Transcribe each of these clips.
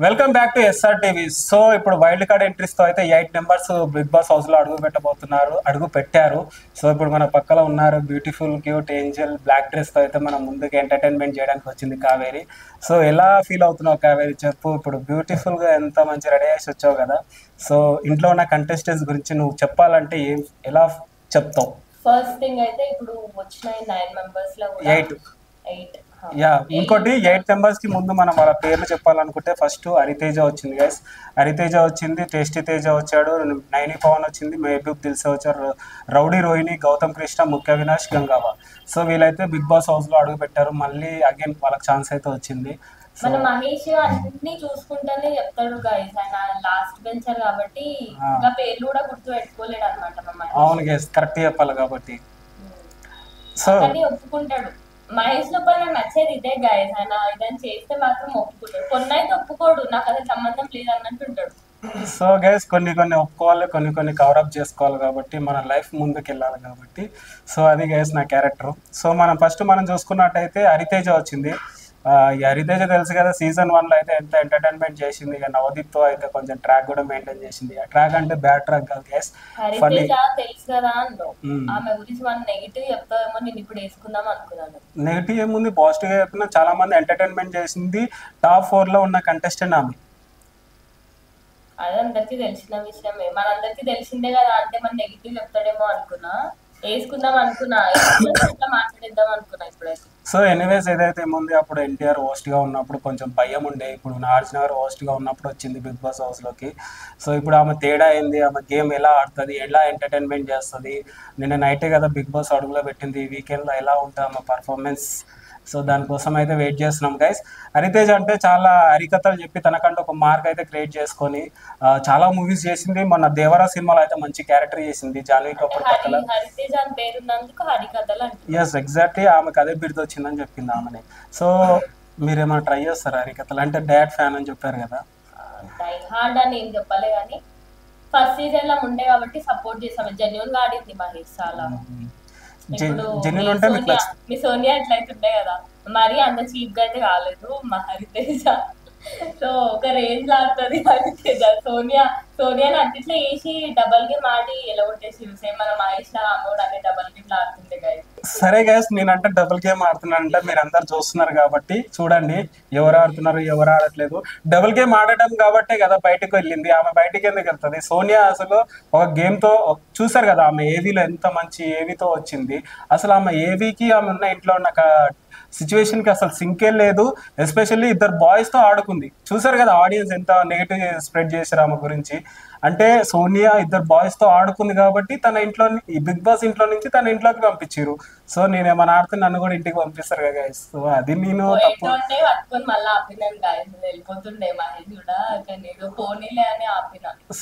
Welcome back to SR TV. So ఇప్పుడు wild card entries తో అయితే 8 మెంబర్స్ బిగ్ బాస్ హౌస్ లో అడుగు పెట్టారు. సో ఇప్పుడు మన పక్కన ఉన్నారు beautiful cute angel black dress తో అయితే మనం ముందుకు ఎంటర్టైన్మెంట్ చేయడానికి వచ్చింది కావేరి. సో ఎలా ఫీల్ అవుతున్నావు కావేరి చెప్పు. ఇప్పుడు బ్యూటిఫుల్ గా ఎంత మంచి రెడీ చేసి వచ్చావు కదా. సో ఇంట్లో ఉన్న కంటెస్టెంట్స్ గురించి నువ్వు చెప్పాలంటే ఎలా చెప్తావు? ఫస్ట్ థింగ్ అయితే ఇప్పుడు వచ్చిన 9 మెంబర్స్ లో కూడా 8. 8 యా, ఇంకోటి 8 మెంబర్స్ కి ముందు మనం వాళ్ళ పేర్లు చెప్పాలనుకుంటే ఫస్ట్ హరితేజ వచ్చింది గైస్. హరితేజ వచ్చింది, టేస్టీ తేజ వచ్చాడు, నైని పవన్ వచ్చింది, మెహబూబ్ దిల్సే వచ్చారు, రౌడీ రోహిణి, గౌతమ్ కృష్ణ, ముఖ్య వినాష్, గంగావా. సో వీళ్ళైతే బిగ్ బాస్ హౌస్ లో అడుగు పెట్టారు. మళ్ళీ అగైన్ వాళ్ళకి ఛాన్స్ అయితే వచ్చింది. మన మహేష్ అన్ని చూసుకుంటేనే చెప్తాడు గైస్. ఆయన లాస్ట్ బెంచర్ కాబట్టి ఇంకా పేర్లు కూడా గుర్తు పెట్టుకోలేడు అనమాట. అవును గైస్, కరెక్ట్ చెప్పాలి కాబట్టి. సో ఒప్పుకుంటాడు. మహేష్ లో పైన నచ్చేది ఇదే గైస్. ఆయన ఇదని చేస్తే మాత్రం ఒప్పుకుంటాడు. కొన్ని అయితే ఒప్పుకోడు, నాకు అసలు సంబంధం లేదు అన్నట్టుంటాడు. సో గైస్ కొన్ని ఒప్పుకోవాలి, కొన్ని కవరప్ చేసుకోవాలి కాబట్టి మన లైఫ్ ముందుకు వెళ్ళాలి కాబట్టి. సో అది గైస్ నా క్యారెక్టర్. సో మనం చూసుకున్నట్టయితే హరితేజ వచ్చింది. ఈ హరితేజ తెలుసు కదా, సీజన్ 1 లో అయితే ఎంత ఎంటర్టైన్మెంట్ చేసింది. ఇక నవదీప్ తో అయితే కొంచెం ట్రాక్ కూడా మెయింటైన్ చేసింది. ఆ ట్రాక్ అంటే బ్యాడ్ ట్రాక్ కాదు గైస్, ఫన్నీ. తెలుసు కదా అన్నో ఆమె గురించి మనం నెగిటివ్ చెప్తామేమో నేను ఇప్పుడు వేసుకుందాం అనుకున్నాను. నెగిటివ్ ఏముంది, పాజిటివ్ గా చెప్పినా చాలా మంది ఎంటర్టైన్మెంట్ చేసింది. టాప్ 4 లో ఉన్న కంటెస్టెంట్ ఆమె. అది అందరికి తెలిసిన విషయమే, మనందరికి తెలిసిందే కదా. అంటే మన నెగిటివ్ చెప్తాడేమో అనుకున్నా, వేసుకుందాం అనుకున్నా, ఇట్లా మాట్లాడిద్దాం అనుకున్నా ఇప్పుడైతే. సో ఎనీవేస్ ఏదైతే ఏముంది, అప్పుడు ఎన్టీఆర్ హోస్ట్ గా ఉన్నప్పుడు కొంచెం భయం ఉండే. ఇప్పుడు నాగార్జున గారు హోస్ట్ గా ఉన్నప్పుడు వచ్చింది బిగ్ బాస్ హౌస్ లోకి. సో ఇప్పుడు ఆమె తేడా అయింది, ఆమె గేమ్ ఎలా ఆడుతుంది, ఎలా ఎంటర్టైన్మెంట్ చేస్తుంది. నిన్న నైటే కదా బిగ్ బాస్ అడుగులో పెట్టింది. వీకెండ్ లో ఎలా ఉంటుంది ఆమె పర్ఫార్మెన్స్. సో దానికోసం అయితే వెయిట్ చేస్తున్నాం గైస్. హరితేజ అంటే చాలా హరికథలు చెప్పి తనకంటే ఒక మార్క్ అయితే క్రియేట్ చేసుకొని చాలా మూవీస్ చేసింది. మొన్న దేవరా సినిమాలో అయితే మంచి క్యారెక్టర్ చేసింది జాన్వీ కపూర్ పక్కన. ఎస్ ఎగ్జాక్ట్లీ, ఆమెకు అదే బిరుదు వచ్చిందని చెప్పింది ఆమెని. సో మీరేమైనా ట్రై చేస్తారా హరికథలు? అంటే డాడ్ ఫ్యాన్ అని చెప్పారు కదా. హార్డ్ అని ఏం చెప్పలే కానీ ఫస్ట్ సీజన్ లో ఉండే కాబట్టి సపోర్ట్ చేసాము. జెన్యున్ గా ఆడింది మహేష్ చాలా. మీ సోనియా ఎట్లయితుండే కదా, మరి అంత చీప్ గా అయితే కాలేదు మా హరితేజ. సో ఒక రేంజ్ లాడుతుంది హరితేజ. సోనియాని అన్నిట్లో వేసి డబల్ గేమ్ ఆడి ఎలా కొట్టేసి సేమ్ మన మహేష్ లా అమ్మోడు అనే డబల్ గేమ్ ఆడుతుండే గైస్. సరే గైస్, నేనంటే డబుల్ గేమ్ ఆడుతున్నానంటే మీరు అందరు చూస్తున్నారు కాబట్టి చూడండి ఎవరు ఆడుతున్నారు ఎవరు ఆడట్లేదు. డబుల్ గేమ్ ఆడటం కాబట్టే కదా బయటకు వెళ్ళింది. ఆమె బయటకు ఎందుకు వెళ్తుంది? సోనియా అసలు ఒక గేమ్ తో చూసారు కదా, ఆమె ఏవీలో ఎంత మంచి ఏవీతో వచ్చింది. అసలు ఆమె ఏవీకి ఆమె ఉన్న ఇంట్లో ఉన్న సిచ్యువేషన్ కి అసలు సింకే లేదు. ఎస్పెషల్లీ ఇద్దరు బాయ్స్ తో ఆడుకుంది. చూసారు కదా ఆడియన్స్ ఎంత నెగిటివ్ స్ప్రెడ్ చేశారు ఆమె గురించి. అంటే సోనియా ఇద్దరు బాయ్స్ తో ఆడుకుంది కాబట్టి తన ఇంట్లో, ఈ బిగ్ బాస్ ఇంట్లో నుంచి తన ఇంట్లోకి పంపించారు. సో నేను ఏమైనా ఆడితే నన్ను కూడా ఇంటికి పంపిస్తారు కదా గైస్. సో అది నేను తప్పు.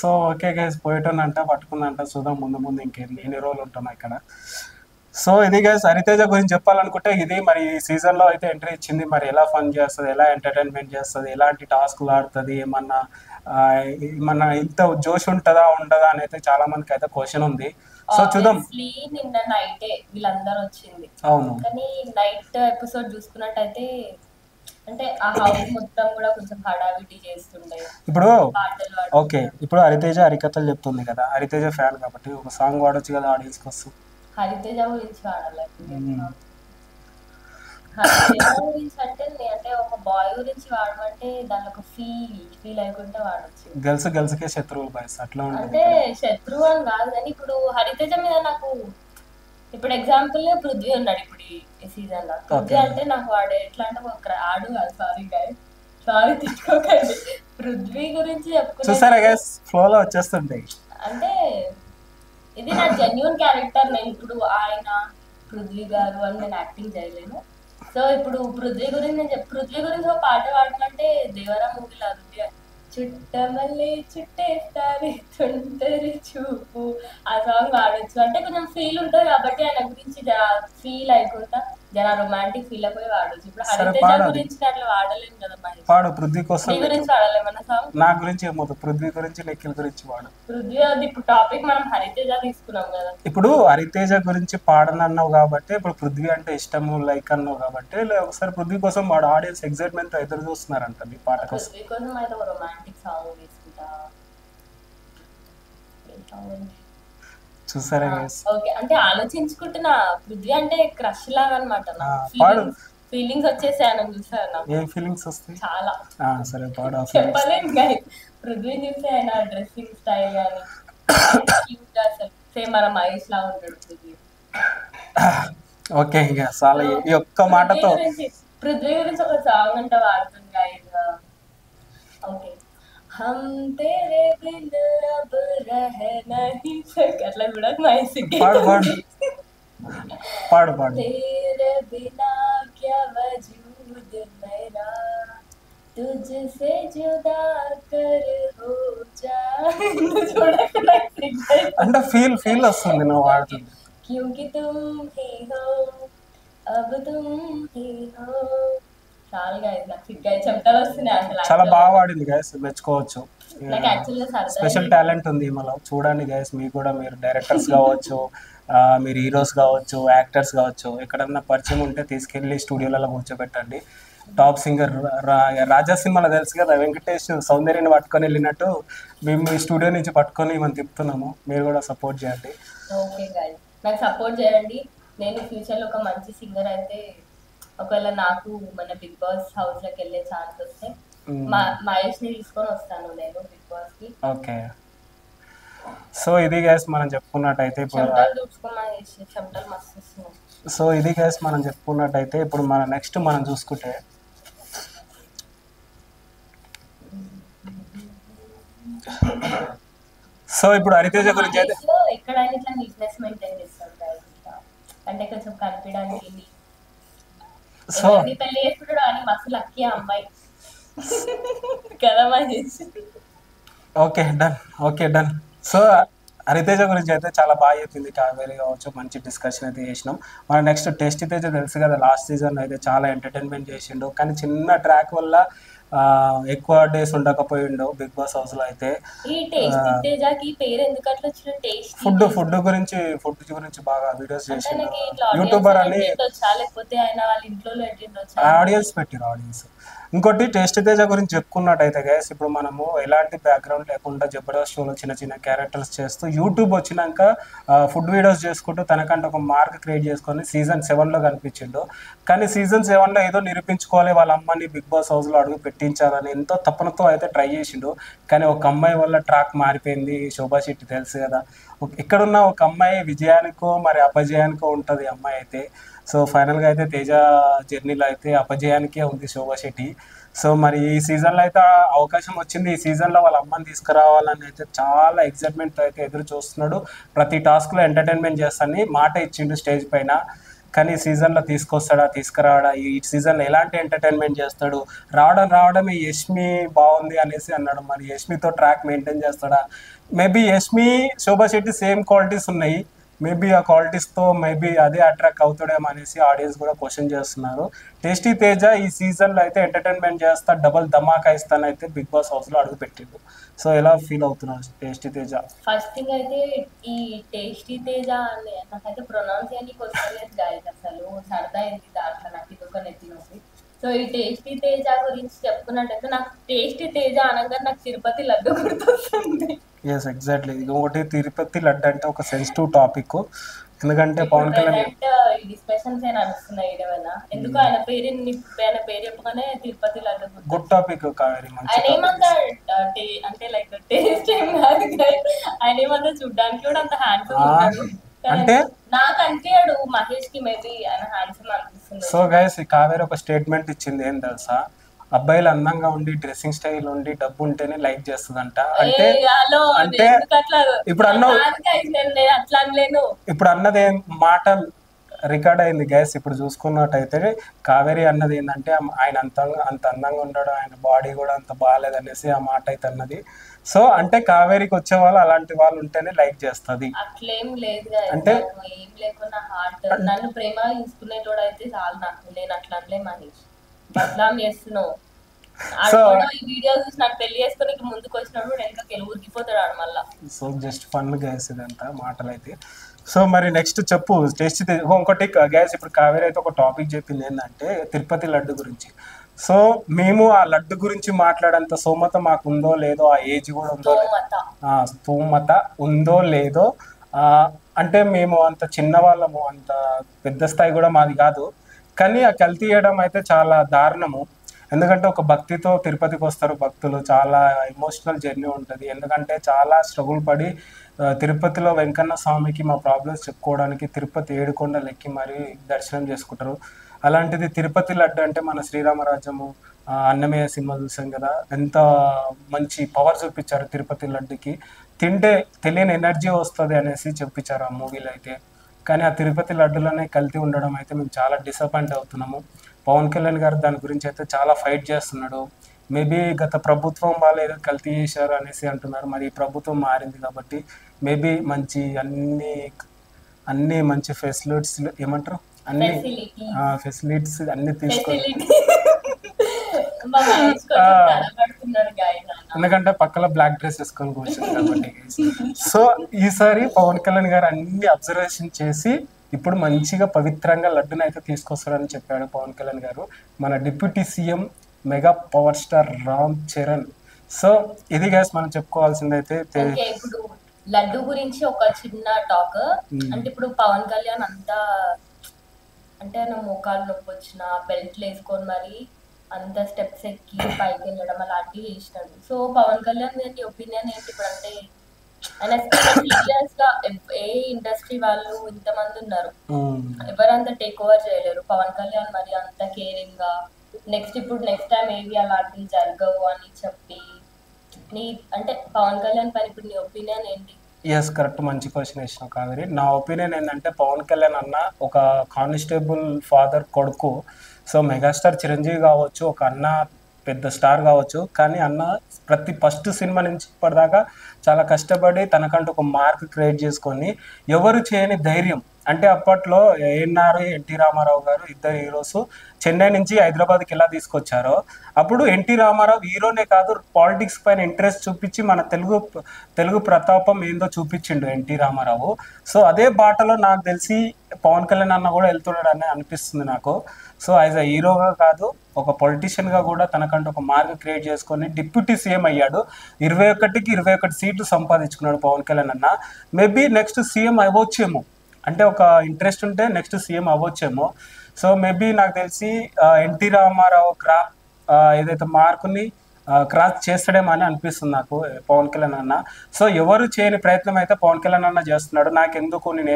సో ఓకే గైస్, పోయేటోనంట పట్టుకుందంట. చూద్దాం ముందు ముందు ఎన్ని రోజులు ఉంటాం ఇక్కడ. సో ఇది గైస్, హరితేజ గురించి చెప్పాలనుకుంటే ఇది. మరి ఈ సీజన్ లో అయితే ఎంట్రీ ఇచ్చింది. మరి ఎలా ఫన్ చేస్తుంది, ఎలా ఎంటర్టైన్మెంట్ చేస్తుంది, ఎలాంటి టాస్క్లు ఆడుతుంది, ఏమన్నా ఇంత జోష్ ఉంటుందా ఉండదా అని అయితే చాలా మందికి అయితే క్వశ్చన్ ఉంది. సో చూద్దాం. నిన్న నైటే వీళ్ళందరూ వచ్చింది. అవును, కానీ నైట్ ఎపిసోడ్ చూసుకున్నట్టయితే అంటే ఆ హౌస్ మొత్తం కూడా కొంచెం హడావిడి చేస్తుండే. ఇప్పుడు ఓకే, ఇప్పుడు హరితేజ హరికథలు చెప్తుంది కదా, హరితేజ ఫ్యాన్ కాబట్టి ఒక సాంగ్ వాడొచ్చు కదా ఆడియన్స్ కోసం. హరితేజ గురించి వాడాలి. హరితేజ గురించి అంటే ఒక బాయ్ గురించి వాడమంటే దాని ఒక ఫీల్ అయికుంటే వాడచ్చు. గర్ల్స్కే శత్రువులు బాయ్స్ అట్లా అంటే శత్రువు అని కాదు కానీ ఇప్పుడు హరితేజ మీద నాకు ఇప్పుడు ఎగ్జాంపుల్ పృథ్వీ ఉన్నాడు ఇప్పుడు ఈ సీజన్ లో. పృథ్వీ అంటే నాకు వాడు ఎట్లా అంటే ఒక ఆడు కాదు. సారీ తిట్టుకోకండి. పృథ్వీ గురించి ఫ్లోలో వచ్చేస్తుంటాయి. అంటే ఇది నా జెన్యున్ క్యారెక్టర్. నేను ఇప్పుడు ఆయన పృథ్వీ గారు అని నేను యాక్టింగ్ చేయలేను. సో ఇప్పుడు పృథ్వీ గురించి ఒక పాట పాడమంటే దేవరా మూవీలో అది చుట్టమల్లి చుట్టేస్తారి తుంటరి చూపు, ఆ సాంగ్ పాడొచ్చు. అంటే కొంచెం ఫీల్ ఉంటుంది కాబట్టి ఆయన గురించి ఫీల్ అయిపోతా జర రొమాంటిక్ ఫీల్ అయిపోయి వాడచ్చు. ఇప్పుడు సరే హరితేజ పాడు అది. గురించి అట్లా వాడలేము కదా మహేష్. పాడు పృథ్వీ కోసం. నీ గురించి వాడలేమన్నా సాంగ్? నా గురించి ఏమవుతుంది, పృథ్వీ గురించి నిఖిల్ గురించి పాడు. పృథ్వీ అది ఇప్పుడు టాపిక్ మనం హరితేజ తీసుకున్నాం కదా. ఇప్పుడు హరితేజ గురించి పాడనన్నావు కాబట్టి, ఇప్పుడు పృథ్వీ అంటే ఇష్టము లైక్ అన్నావు కాబట్టి ఒకసారి పృథ్వీ కోసం వాడు ఆడియన్స్ ఎగ్జైట్మెంట్ ఎదురు చూస్తున్నారంట ఈ పాట కోసం. పృథ్వీ కోసం అయితే ఒక రొమాంటిక్ సాంగ్ తీసుకుంటా. చూసారా? ఓకే, అంటే ఆలోచించుకుంటున్నా. పృథ్వీ అంటే క్రష్ లాగా అనమాట. పాడు. ఫీలింగ్స్ వచ్చేసాను చూసాను. ఏం ఫీలింగ్స్ వస్తాయి? చాలా. సరే పాడు. చెప్పలేను గాయ. పృథ్వీని చూస్తే ఆయన డ్రెస్సింగ్ స్టైల్ కానీ క్యూట్ గా అసలు సేమ్ మన మహేష్ లాగా ఉంటాడు పృథ్వీ. ఓకే, ఇక చాలా ఈ ఒక్క మాటతో పృథ్వీ గురించి ఒక సాంగ్ అంటే వాడుతుంది గాయస్. ఓకే, हम तेरे बिन अब रह नहीं सकते అట్లా కూడా మహేష్ పాడు పాడు పాడు పాడు. तेरे बिना क्या वजूद मेरा तुझसे जुदा कर हो जाए. అంటే ఫీల్ వస్తుంది నువ్వు వాడుతుంది. क्योंकि तुम ही हो अब तुम ही हो. చాలా గైస్ నాకు సిగ్గాయి చెమటలు వస్తున్నాయి అసలు. చాలా బాగా వాడింది గైస్, మెచ్చుకోవచ్చు. నాకు యాక్చువల్గా సరదా స్పెషల్ టాలెంట్ ఉంది ఈమెలో. చూడండి గైస్, మీకు కూడా మీరు డైరెక్టర్స్ కావచ్చు, మీరు హీరోస్ కావచ్చు, యాక్టర్స్ కావచ్చు, ఎక్కడన్నా పరిచయం ఉంటే తీసుకెళ్ళి స్టూడియోలలో కూర్చోబెట్టండి. టాప్ సింగర్ రాజా సినిమాలో తెలుసు కదా, వెంకటేష్ సౌందర్యాన్ని పట్టుకొని వెళ్ళినట్టు మేము ఈ స్టూడియో నుంచి పట్టుకొని మనం తిప్పుతున్నాము. మీరు కూడా సపోర్ట్ చేయండి. ఓకే గైస్, నాకు సపోర్ట్ చేయండి. నేను ఫ్యూచర్లో ఒక మంచి సింగర్ అయితే, ఒకవేళ నాకు మన బిగ్ బాస్ హౌస్ లోకి వెళ్ళే ఛాన్స్ వస్తే మహేష్ ని తీసుకొని వస్తాను నేను బిగ్ బాస్ కి. ఓకే, సో ఇది గైస్ మనం చెప్పుకున్నట్టయితే ఇప్పుడు ఇప్పుడు మన నెక్స్ట్ మనం చూసుకుంటే సో ఇప్పుడు హరితేజ గురించి అయితే ఎక్కడైనా ఇట్లా నీట్నెస్ మెయింటైన్ చేస్తాను అంటే కొంచెం కనిపించడానికి. సో పెళ్లి చేసుకుంటాడు అని మస్తు లక్కీ అమ్మాయి కదా Mahesh. Okay done. So Hariteja గురించి అయితే చాలా బాగా చెప్పింది కావేరి కావచ్చు, మంచి డిస్కషన్ అయితే చేసినాం. మన నెక్స్ట్ టేస్టీ తేజ తెలుసు కదా, లాస్ట్ సీజన్ అయితే చాలా ఎంటర్టైన్మెంట్ చేసిండు, కానీ చిన్న ట్రాక్ వల్ల ఎక్కువ డేస్ ఉండకపోయిండు బిగ్ బాస్ హౌస్ లో. అయితే ఫుడ్ గురించి బాగా వీడియోస్ చేసిండు, యూట్యూబర్ అని ఆడియన్స్ పెట్టారు ఆడియన్స్. ఇంకోటి టేస్టీ తేజ గురించి చెప్పుకున్నట్టయితే గైస్, ఇప్పుడు మనము ఎలాంటి బ్యాక్గ్రౌండ్ లేకుండా జబర్దస్త్ షోలో చిన్న చిన్న క్యారెక్టర్స్ చేస్తూ యూట్యూబ్ వచ్చినాక ఫుడ్ వీడియోస్ చేసుకుంటూ తనకంటే ఒక మార్క్ క్రియేట్ చేసుకొని సీజన్ 7లో కనిపించిండు. కానీ సీజన్ 7లో ఏదో నిరూపించుకోవాలి, వాళ్ళ అమ్మని బిగ్ బాస్ హౌస్లో అడుగు పెట్టించాలని ఎంతో తపనతో అయితే ట్రై చేసిండు. కానీ ఒక అమ్మాయి వల్ల ట్రాక్ మారిపోయింది. శోభా శెట్టి తెలుసు కదా, ఇక్కడున్న ఒక అమ్మాయి విజయానికో మరి అపజయానికో ఉంటుంది అమ్మాయి అయితే. సో ఫైనల్గా అయితే తేజ జర్నీలో అయితే అపజయానికే ఉంది శోభా శెట్టి. సో మరి ఈ సీజన్లో అయితే అవకాశం వచ్చింది, ఈ సీజన్లో వాళ్ళ అమ్మని తీసుకురావాలని అయితే చాలా ఎక్సైట్మెంట్తో అయితే ఎదురు చూస్తున్నాడు. ప్రతి టాస్క్లో ఎంటర్టైన్మెంట్ చేస్తానని మాట ఇచ్చిండు స్టేజ్ పైన. కానీ ఈ సీజన్లో తీసుకురావడా, ఈ సీజన్లో ఎలాంటి ఎంటర్టైన్మెంట్ చేస్తాడు, రావడమే యష్మి బాగుంది అనేసి అన్నాడు. మరి యష్మితో ట్రాక్ మెయింటైన్ చేస్తాడా? Maybe Yashmi Shobha Shetty same qualities ఉన్నాయి, మేబీ ఆ క్వాలిటీస్తో మేబీ అదే అట్రాక్ట్ అవుతాడేమో అనేసి ఆడియన్స్ కూడా క్వశ్చన్ చేస్తున్నారు. టేస్టీ తేజ ఈ సీజన్లో అయితే ఎంటర్టైన్మెంట్ చేస్తా, డబల్ ధమాకా ఇస్తానైతే బిగ్ బాస్ హౌస్లో అడుగు పెట్టిండు. సో ఎలా ఫీల్ అవుతున్నారు టేస్టీ తేజ? ఫస్ట్ థింగ్ అయితే ఈ టేస్టీ తేజ అని నాకైతే ప్రొనౌన్స్ చేయడానికి వస్తలేదు గాయస్, అసలు సరదా అయింది దాంట్లో నాకు ఇది ఒక నెత్తినొప్పి. సో ఈ టేస్టీ తేజ గురించి చెప్పుకున్నట్టయితే నాకు టేస్టీ తేజ అనగా నాకు తిరుపతి లడ్డు గుర్తొస్తుంది. Yes exactly. ఇంకొకటి తిరుపతి లడ్డు అంటే ఒక సెన్సిటివ్ టాపిక్, ఎందుకంటే పవన్ కళ్యాణ్ డిస్కషన్స్ నడుస్తున్నాయి ఏమైనా ఎందుకు ఆయన పేరు చెప్పగానే తిరుపతి లడ్డు గుడ్ టాపిక్ కావేరి. ఆయన ఏమంతా అంటే లైక్ టేస్ట్ ఏం కాదు, ఆయన ఏమంతా చూడడానికి కూడా అంత హ్యాండ్సమ్ ఉంటాడు అంటే నాకు అనిపించాడు. మహేష్ కి మేబీ ఆయన హ్యాండ్సమ్ అనిపిస్తుంది. సో గైస్ ఈ కావేరి ఒక స్టేట్మెంట్ ఇచ్చింది, ఏం తెలుసా, అబ్బాయిలు అందంగా ఉండి డ్రెస్సింగ్ స్టైల్ ఉండి డబ్బు ఉంటేనే లైక్ చేస్తుందంట. అంటే ఇప్పుడు అన్నది మాట రికార్డ్ అయింది గ్యాస్. ఇప్పుడు చూసుకున్నట్టయితే కావేరి అన్నది ఏంటంటే ఆయన అంత అందంగా ఉండడు, ఆయన బాడీ కూడా అంత బాగాలేదనేసి ఆ మాట అయితే అన్నది. సో అంటే కావేరికి వచ్చే వాళ్ళు అలాంటి వాళ్ళు ఉంటేనే లైక్ చేస్తుంది. అట్లేం లేదు కదా, అంటే నాకు ఏం లేకున్నా హార్ట్ నన్ను ప్రేమ చూసుకునేటోడు అయితే చాలు నాకు. నేను అట్లా అనలే మహేష్, బదలాం చేస్తున్నావు. సో ఈ వీడియో చూసి నాకు పెళ్లి చేసుకుని ముందుకు వచ్చినప్పుడు వెనక ఉరికిపోతాడు ఆడు మళ్ళా. సో జస్ట్ ఫన్ గ్యాస్ ఇదంతా మాటలు అయితే. సో మరి నెక్స్ట్ చెప్పు టేస్ట్ ఇంకోటి గ్యాస్. ఇప్పుడు కావేరి అయితే ఒక టాపిక్ చెప్పింది ఏంటంటే తిరుపతి లడ్డు గురించి. సో మేము ఆ లడ్డు గురించి మాట్లాడేంత స్తోమత మాకు ఉందో లేదో, ఆ ఏజ్ కూడా ఉందో స్తోమత ఉందో లేదో, అంటే మేము అంత చిన్నవాళ్ళము, అంత పెద్ద స్థాయి కూడా మాది కాదు. కానీ ఆ కల్తీ చేయడం అయితే చాలా దారుణము. ఎందుకంటే ఒక భక్తితో తిరుపతికి వస్తారు భక్తులు, చాలా ఎమోషనల్ జర్నీ ఉంటుంది. ఎందుకంటే చాలా స్ట్రగుల్ పడి తిరుపతిలో వెంకన్న స్వామికి మా ప్రాబ్లమ్స్ చెప్పుకోవడానికి తిరుపతి ఏడుకొండలు ఎక్కి మరీ దర్శనం చేసుకుంటారు. అలాంటిది తిరుపతి లడ్డు అంటే మన శ్రీరామరాజ్యము అన్నమయ్య సినిమా చూసాం కదా, ఎంత మంచి పవర్ చూపించారు తిరుపతి లడ్డుకి. తింటే తెలియని ఎనర్జీ వస్తుంది అనేసి చూపించారు ఆ మూవీలో అయితే. కానీ ఆ తిరుపతి లడ్డులోనే కల్తీ ఉండడం అయితే మేము చాలా డిసప్పాయింట్ అవుతున్నాము. పవన్ కళ్యాణ్ గారు దాని గురించి అయితే చాలా ఫైట్ చేస్తున్నాడు. మేబీ గత ప్రభుత్వం వాళ్ళు ఏదో కల్తీ చేశారు అనేసి అంటున్నారు. మరి ఈ ప్రభుత్వం మారింది కాబట్టి మేబీ మంచి అన్ని మంచి ఫెసిలిటీస్ ఏమంటారు, అన్ని ఫెసిలిటీస్ అన్ని తీసుకొని, ఎందుకంటే పక్కన బ్లాక్ డ్రెస్ వేసుకొని కూర్చొని కాబట్టి. సో ఈసారి పవన్ కళ్యాణ్ గారు అన్ని అబ్జర్వేషన్ చేసి ఇప్పుడు మంచిగా పవిత్రంగా లడ్డుని అయితే తీసుకొస్తాడని చెప్పాడు పవన్ కళ్యాణ్ గారు, మన deputy CM mega power star Ram Charan. So ఇది గ్యాస్ మనం చెప్పుకోవాల్సింది అయితే. ఇప్పుడు లడ్డు గురించి ఒక చిన్న టాక్. అంటే ఇప్పుడు పవన్ కళ్యాణ్ అంతా అంటే ఆయన మోకాలు నొప్పి వచ్చిన బెల్ట్లు వేసుకొని మరి అంత స్టెప్స్ ఎక్కి పైకి వెళ్ళడం అలాంటివి చేసినాడు. సో పవన్ కళ్యాణ్ నీ ఒపీనియన్ ఏంటి? ఇప్పుడు అంటే ఆయన సీరియస్ గా ఏ ఇండస్ట్రీ వాళ్ళు ఇంతమంది ఉన్నారు, ఎవరంతా టేక్ ఓవర్ చేయలేరు. పవన్ కళ్యాణ్ మరి అంత కేరింగ్ గా నెక్స్ట్ టైం ఏవి అలాంటివి జరగవు అని చెప్పి నీ అంటే పవన్ కళ్యాణ్ పైన ఇప్పుడు నీ ఒపీనియన్ ఏంటి? ఎస్ కరెక్ట్, మంచి క్వశ్చన్ వేసినావు కావేరి. నా ఒపీనియన్ ఏంటంటే పవన్ కళ్యాణ్ అన్న ఒక కానిస్టేబుల్ ఫాదర్ కొడుకు. సో మెగాస్టార్ చిరంజీవి కావచ్చు, ఒక అన్న పెద్ద స్టార్ కావచ్చు, కానీ అన్న ఫస్ట్ సినిమా నుంచి ఇప్పటిదాకా చాలా కష్టపడి తనకంటూ ఒక మార్క్ క్రియేట్ చేసుకొని ఎవరు చేయని ధైర్యం. అంటే అప్పట్లో ఏఎన్ఆర్ ఎన్టీ రామారావు గారు ఇద్దరు హీరోస్ చెన్నై నుంచి హైదరాబాద్కి ఎలా తీసుకొచ్చారో, అప్పుడు ఎన్టీ రామారావు హీరోనే కాదు పాలిటిక్స్ పైన ఇంట్రెస్ట్ చూపించి మన తెలుగు ప్రతాపం ఏందో చూపించిండు ఎన్టీ రామారావు. సో అదే బాటలో నాకు తెలిసి పవన్ కళ్యాణ్ అన్న కూడా వెళ్తున్నాడని అనిపిస్తుంది నాకు. సో యాజ్ అ హీరోగా కాదు, ఒక పొలిటీషియన్గా కూడా తనకంటూ ఒక మార్క్ క్రియేట్ చేసుకొని డిప్యూటీ సీఎం అయ్యాడు. 21కి 21 సీట్లు సంపాదించుకున్నాడు పవన్ కళ్యాణ్ అన్న. మేబీ నెక్స్ట్ సీఎం అవ్వచ్చేమో, అంటే ఒక ఇంట్రెస్ట్ ఉంటే నెక్స్ట్ సీఎం అవ్వచ్చేమో. సో మేబీ నాకు తెలిసి ఎన్టీ రామారావు ఏదైతే మార్కుని క్రాస్ చేస్తాడేమో అని అనిపిస్తుంది నాకు పవన్ కళ్యాణ్ అన్న. సో ఎవరు చేయని ప్రయత్నం అయితే పవన్ కళ్యాణ్ అన్న చేస్తున్నాడు. నాకెందుకు, నేను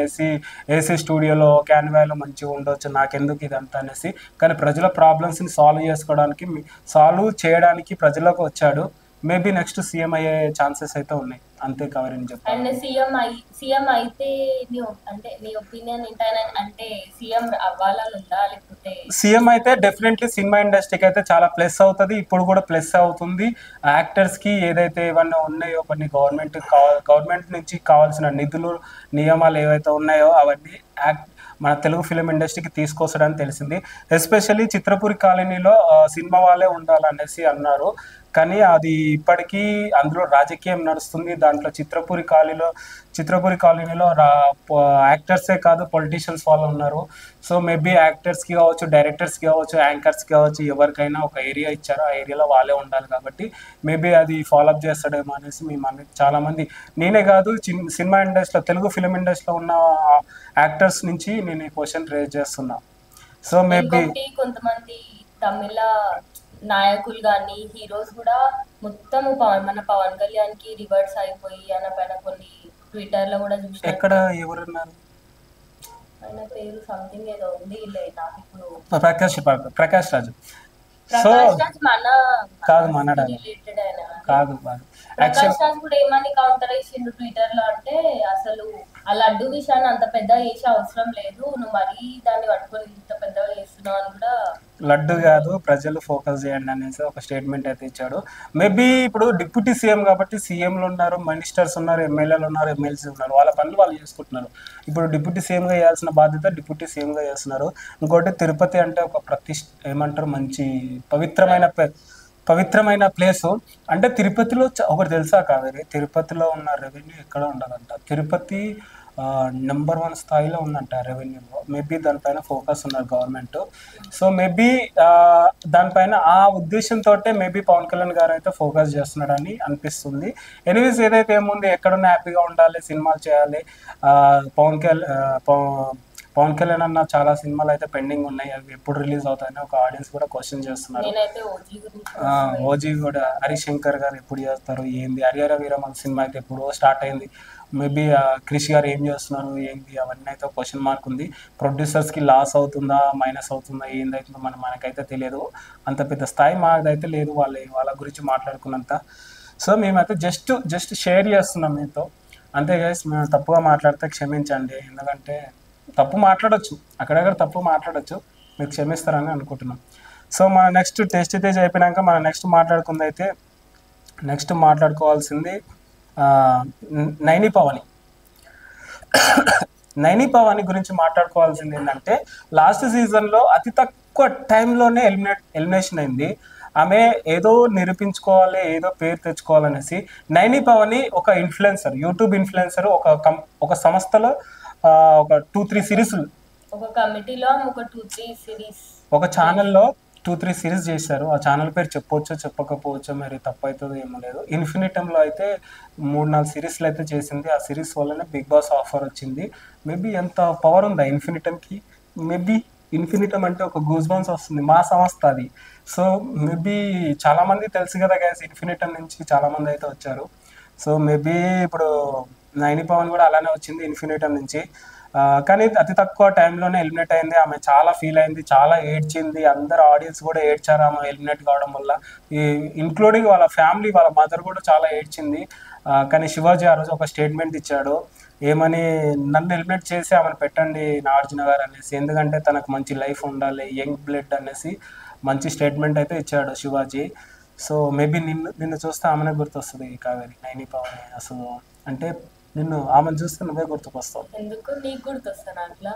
ఏసీ స్టూడియోలో క్యాన్వాలో మంచిగా ఉండొచ్చు, నాకెందుకు ఇదంతా అనేసి. కానీ ప్రజల ప్రాబ్లమ్స్ని సాల్వ్ చేయడానికి ప్రజలకు వచ్చాడు. మేబీ నెక్స్ట్ సీఎం అయ్యే ఛాన్సెస్ అయితే ఉన్నాయి. అంతే కవర్ చెప్పాను. అండ్ సీఎం అయితే అంటే నీ ఒపీనియన్ ఏంటైనా, అంటే సీఎం అవ్వాలని ఉందా లేకపోతే? సీఎం అయితే డెఫినెట్లీ సినిమా ఇండస్ట్రీకి అయితే చాలా ప్లస్ అవుతుంది. ఇప్పుడు కూడా ప్లస్ అవుతుంది. యాక్టర్స్కి ఏదైతే ఏమన్నా ఉన్నాయో కొన్ని గవర్నమెంట్ నుంచి కావాల్సిన నిధులు నియమాలు ఏవైతే ఉన్నాయో అవన్నీ మన తెలుగు ఫిలిం ఇండస్ట్రీకి తీసుకొస్తాడని తెలిసింది. ఎస్పెషల్లీ చిత్రపురి కాలనీలో సినిమా వాళ్ళే ఉండాలనేసి అన్నారు. కానీ అది ఇప్పటికీ అందులో రాజకీయం నడుస్తుంది. దాంట్లో చిత్రపురి కాలనీలో యాక్టర్సే కాదు పొలిటీషియన్స్ వాళ్ళు ఉన్నారు. సో మేబీ యాక్టర్స్కి కావచ్చు, డైరెక్టర్స్కి కావచ్చు, యాంకర్స్కి కావచ్చు, ఎవరికైనా ఒక ఏరియా ఇచ్చారో ఆ ఏరియాలో వాళ్ళే ఉండాలి. కాబట్టి మేబీ అది ఫాలోఅప్ చేస్తాడేమో అనేసి మేము చాలామంది, నేనే కాదు సినిమా ఇండస్ట్రీలో తెలుగు ఫిలిం ఇండస్ట్రీలో ఉన్న యాక్టర్స్ నుంచి నేను ఈ క్వశ్చన్ రేజ్ చేస్తున్నా. సో మేబీ కొంతమంది తమిళ నాయకులు కానీ హీరోస్ కూడా మొత్తం మన పవన్ కళ్యాణ్ కి రివర్స్ అయిపోయి ఆయన పైన కొన్ని ట్విట్టర్ లో కూడా చూసి, ఎక్కడ ఎవరున్నారు ఆయన పేరు సంథింగ్ ఏదో ఉంది, నాకు ఇప్పుడు ప్రకాష్ రాజు. సో మన కాదు మనడా, కాదు కాదు యాక్చువల్ ప్రకాష్ రాజ్ కూడా ఏమని కౌంటర్ వేసిండు ట్విట్టర్ లో అంటే అసలు ఆ లడ్డు విషయాన్ని అంత పెద్దగా చేసే అవసరం లేదు, నువ్వు మరీ దాన్ని పట్టుకొని ఇంత పెద్దగా చేస్తున్నావు అని కూడా. లడ్డు కాదు, ప్రజలు ఫోకస్ చేయండి అనేసి ఒక స్టేట్మెంట్ అయితే ఇచ్చాడు. మేబీ ఇప్పుడు డిప్యూటీ సీఎం కాబట్టి సీఎంలు ఉన్నారు, మినిస్టర్స్ ఉన్నారు, ఎమ్మెల్యేలు ఉన్నారు, ఎమ్మెల్సీ ఉన్నారు, వాళ్ళ పనులు వాళ్ళు చేసుకుంటున్నారు. ఇప్పుడు డిప్యూటీ సీఎంగా చేయాల్సిన బాధ్యత డిప్యూటీ సీఎంగా చేస్తున్నారు. ఇంకోటి తిరుపతి అంటే ఒక ఏమంటారు మంచి పవిత్రమైన ప్లేసు. అంటే తిరుపతిలో ఒకటి తెలుసా కావేరి, తిరుపతిలో ఉన్న రెవెన్యూ ఎక్కడ ఉండదంట. తిరుపతి నెంబర్ 1 స్థాయిలో ఉందంట రెవెన్యూలో. మేబీ దానిపైన ఫోకస్ ఉన్నారు గవర్నమెంట్. సో మేబీ దానిపైన ఆ ఉద్దేశంతో మేబీ పవన్ కళ్యాణ్ గారు అయితే ఫోకస్ చేస్తున్నాడని అనిపిస్తుంది. ఎనీవేస్ ఏదైతే ఏముంది, ఎక్కడున్నా హ్యాపీగా ఉండాలి, సినిమాలు చేయాలి. పవన్ కళ్యాణ్ అన్న చాలా సినిమాలు అయితే పెండింగ్ ఉన్నాయి, అవి ఎప్పుడు రిలీజ్ అవుతాయని ఒక ఆడియన్స్ కూడా క్వశ్చన్ చేస్తున్నారు. నేనైతే ఓజీ గురించి ఓజీ కూడా హరిశంకర్ గారు ఎప్పుడు చేస్తారు ఏంది, హరిహర వీరమల్ సినిమా అయితే ఎప్పుడో స్టార్ట్ అయింది. మేబీ క్రిష్ గారు ఏం చేస్తున్నారు ఏంది అవన్నీ అయితే క్వశ్చన్ మార్క్ ఉంది. ప్రొడ్యూసర్స్కి లాస్ అవుతుందా మైనస్ అవుతుందా ఏందవుతుందో మనకైతే తెలియదు. అంత పెద్ద స్థాయి మాదైతే లేదు వాళ్ళ గురించి మాట్లాడుకున్నంత. సో మేమైతే జస్ట్ షేర్ చేస్తున్నాం మీతో అంతే గైస్. మేము తప్పుగా మాట్లాడితే క్షమించండి, ఎందుకంటే తప్పు మాట్లాడొచ్చు, అక్కడక్కడ తప్పు మాట్లాడొచ్చు, మీరు క్షమిస్తారని అనుకుంటున్నాం. సో మన నెక్స్ట్ టేస్ట్ తేజ్ అయిపోయినాక మన నెక్స్ట్ మాట్లాడుకోవాల్సింది నైని పవని గురించి మాట్లాడుకోవాల్సింది ఏంటంటే, లాస్ట్ సీజన్లో అతి తక్కువ టైంలోనే ఎలిమినేషన్ అయింది. ఆమె ఏదో నిరూపించుకోవాలి, ఏదో పేరు తెచ్చుకోవాలనేసి నైని పవని ఒక ఇన్ఫ్లుయెన్సర్, యూట్యూబ్ ఇన్ఫ్లుయెన్సర్, ఒక సంస్థలో ఒక 2-3 సిరీస్లు, ఒక కమిటీలో ఒక 2-3 సిరీస్, ఒక ఛానల్లో 2-3 సిరీస్ చేశారు. ఆ ఛానల్ పేరు చెప్పొచ్చో చెప్పకపోవచ్చో, మరి తప్పు అవుతుందో ఏమో లేదు. ఇన్ఫినిటంలో అయితే 3-4 సిరీస్లు అయితే చేసింది. ఆ సిరీస్ వల్లనే బిగ్ బాస్ ఆఫర్ వచ్చింది. మేబీ ఎంత పవర్ ఉందా ఇన్ఫినిటంకి. మేబీ ఇన్ఫినిటం అంటే ఒక గూస్ బంప్స్ వస్తుంది, మా సంస్థ అది. సో మేబీ చాలామంది తెలుసు కదా గైస్, ఇన్ఫినిటం నుంచి చాలామంది అయితే వచ్చారు. సో మేబీ ఇప్పుడు నైని పవన్ కూడా అలానే వచ్చింది ఇన్ఫినిటం నుంచి. కానీ అతి తక్కువ టైంలోనే ఎలిమినేట్ అయింది. ఆమె చాలా ఫీల్ అయింది, చాలా ఏడ్చింది. అందరు ఆడియన్స్ కూడా ఏడ్చారు ఆమె ఎలిమినేట్ కావడం వల్ల, ఇంక్లూడింగ్ వాళ్ళ ఫ్యామిలీ, వాళ్ళ మదర్ కూడా చాలా ఏడ్చింది. కానీ శివాజీ ఆ రోజు ఒక స్టేట్మెంట్ ఇచ్చాడు, ఏమని, నన్ను ఎలిమినేట్ చేసి ఆమెను పెట్టండి నాగార్జున గారు అనేసి, ఎందుకంటే తనకు మంచి లైఫ్ ఉండాలి, యంగ్ బ్లడ్ అనేసి మంచి స్టేట్మెంట్ అయితే ఇచ్చాడు శివాజీ. సో మేబీ నిన్ను చూస్తే ఆమెనే గుర్తొస్తుంది కావేరి, నైని పవన్. అసలు అంటే ఆమెను చూస్తే నువ్వే గుర్తుకొస్తావు. ఎందుకు నీకు గుర్తొస్తాను అట్లా?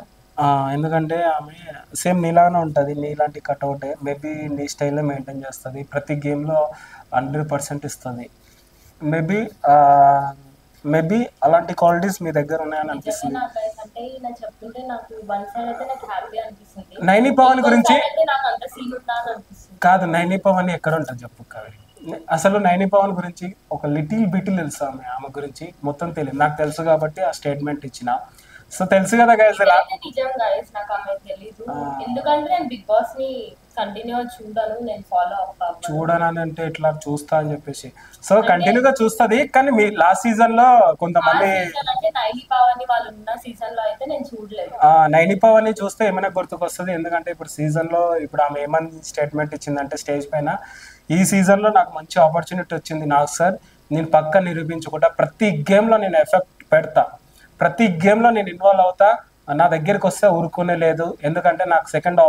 ఎందుకంటే ఆమె సేమ్ నీలాగానే ఉంటుంది, నీలాంటి కట్అవుటే. మేబీ నీ స్టైల్లో మెయింటైన్ చేస్తుంది, ప్రతి గేమ్లో 100% ఇస్తుంది. మేబీ అలాంటి క్వాలిటీస్ మీ దగ్గర ఉన్నాయని అనిపిస్తుంది. నైని పవన్ గురించి కాదు, నైని పవన్ ఎక్కడ ఉంటుంది చెప్పు కావేరి. అసలు నైని పవన్ గురించి ఒక లిటిల్ బిట్ తెలుసు, ఆమె గురించి మొత్తం తెలియదు. నాకు తెలుసు కాబట్టి ఆ స్టేట్మెంట్ ఇచ్చిన. సో తెలుసు కదా గైస్, నిజం గైస్, నాకు ఆమె తెలీదు. ఎందుకంటే నేను బిగ్ బాస్ ని కంటిన్యూ చూడను, నేను ఫాలో అవ్వను. చూడనని అంటే ఇట్లా చూస్తా అని చెప్పేసి. సో కంటిన్యూగా చూస్తుంది, కానీ మీ లాస్ట్ సీజన్ లో కొంతమంది నైని పవన్ వాళ్ళు ఉన్న సీజన్ లో అయితే నేను చూడలేదు. నైని పవన్ ని చూస్తే ఏమైనా గుర్తుకొస్తుంది, ఎందుకంటే ఇప్పుడు సీజన్ లో ఇప్పుడు ఆమె ఏమని స్టేట్మెంట్ ఇచ్చిందంటే స్టేజ్ పైన, ఈ సీజన్ లో నాకు మంచి ఆపర్చునిటీ వచ్చింది నాకు సార్, నేను పక్క నిరూపించుకుంటా, ప్రతి గేమ్ లో నేను ఎఫెక్ట్ పెడతా, ప్రతి గేమ్ లో నేను ఇన్వాల్వ్ అవుతా, నా దగ్గరికి వస్తే ఊరుకునే లేదు, ఎందుకంటే నాకు సెకండ్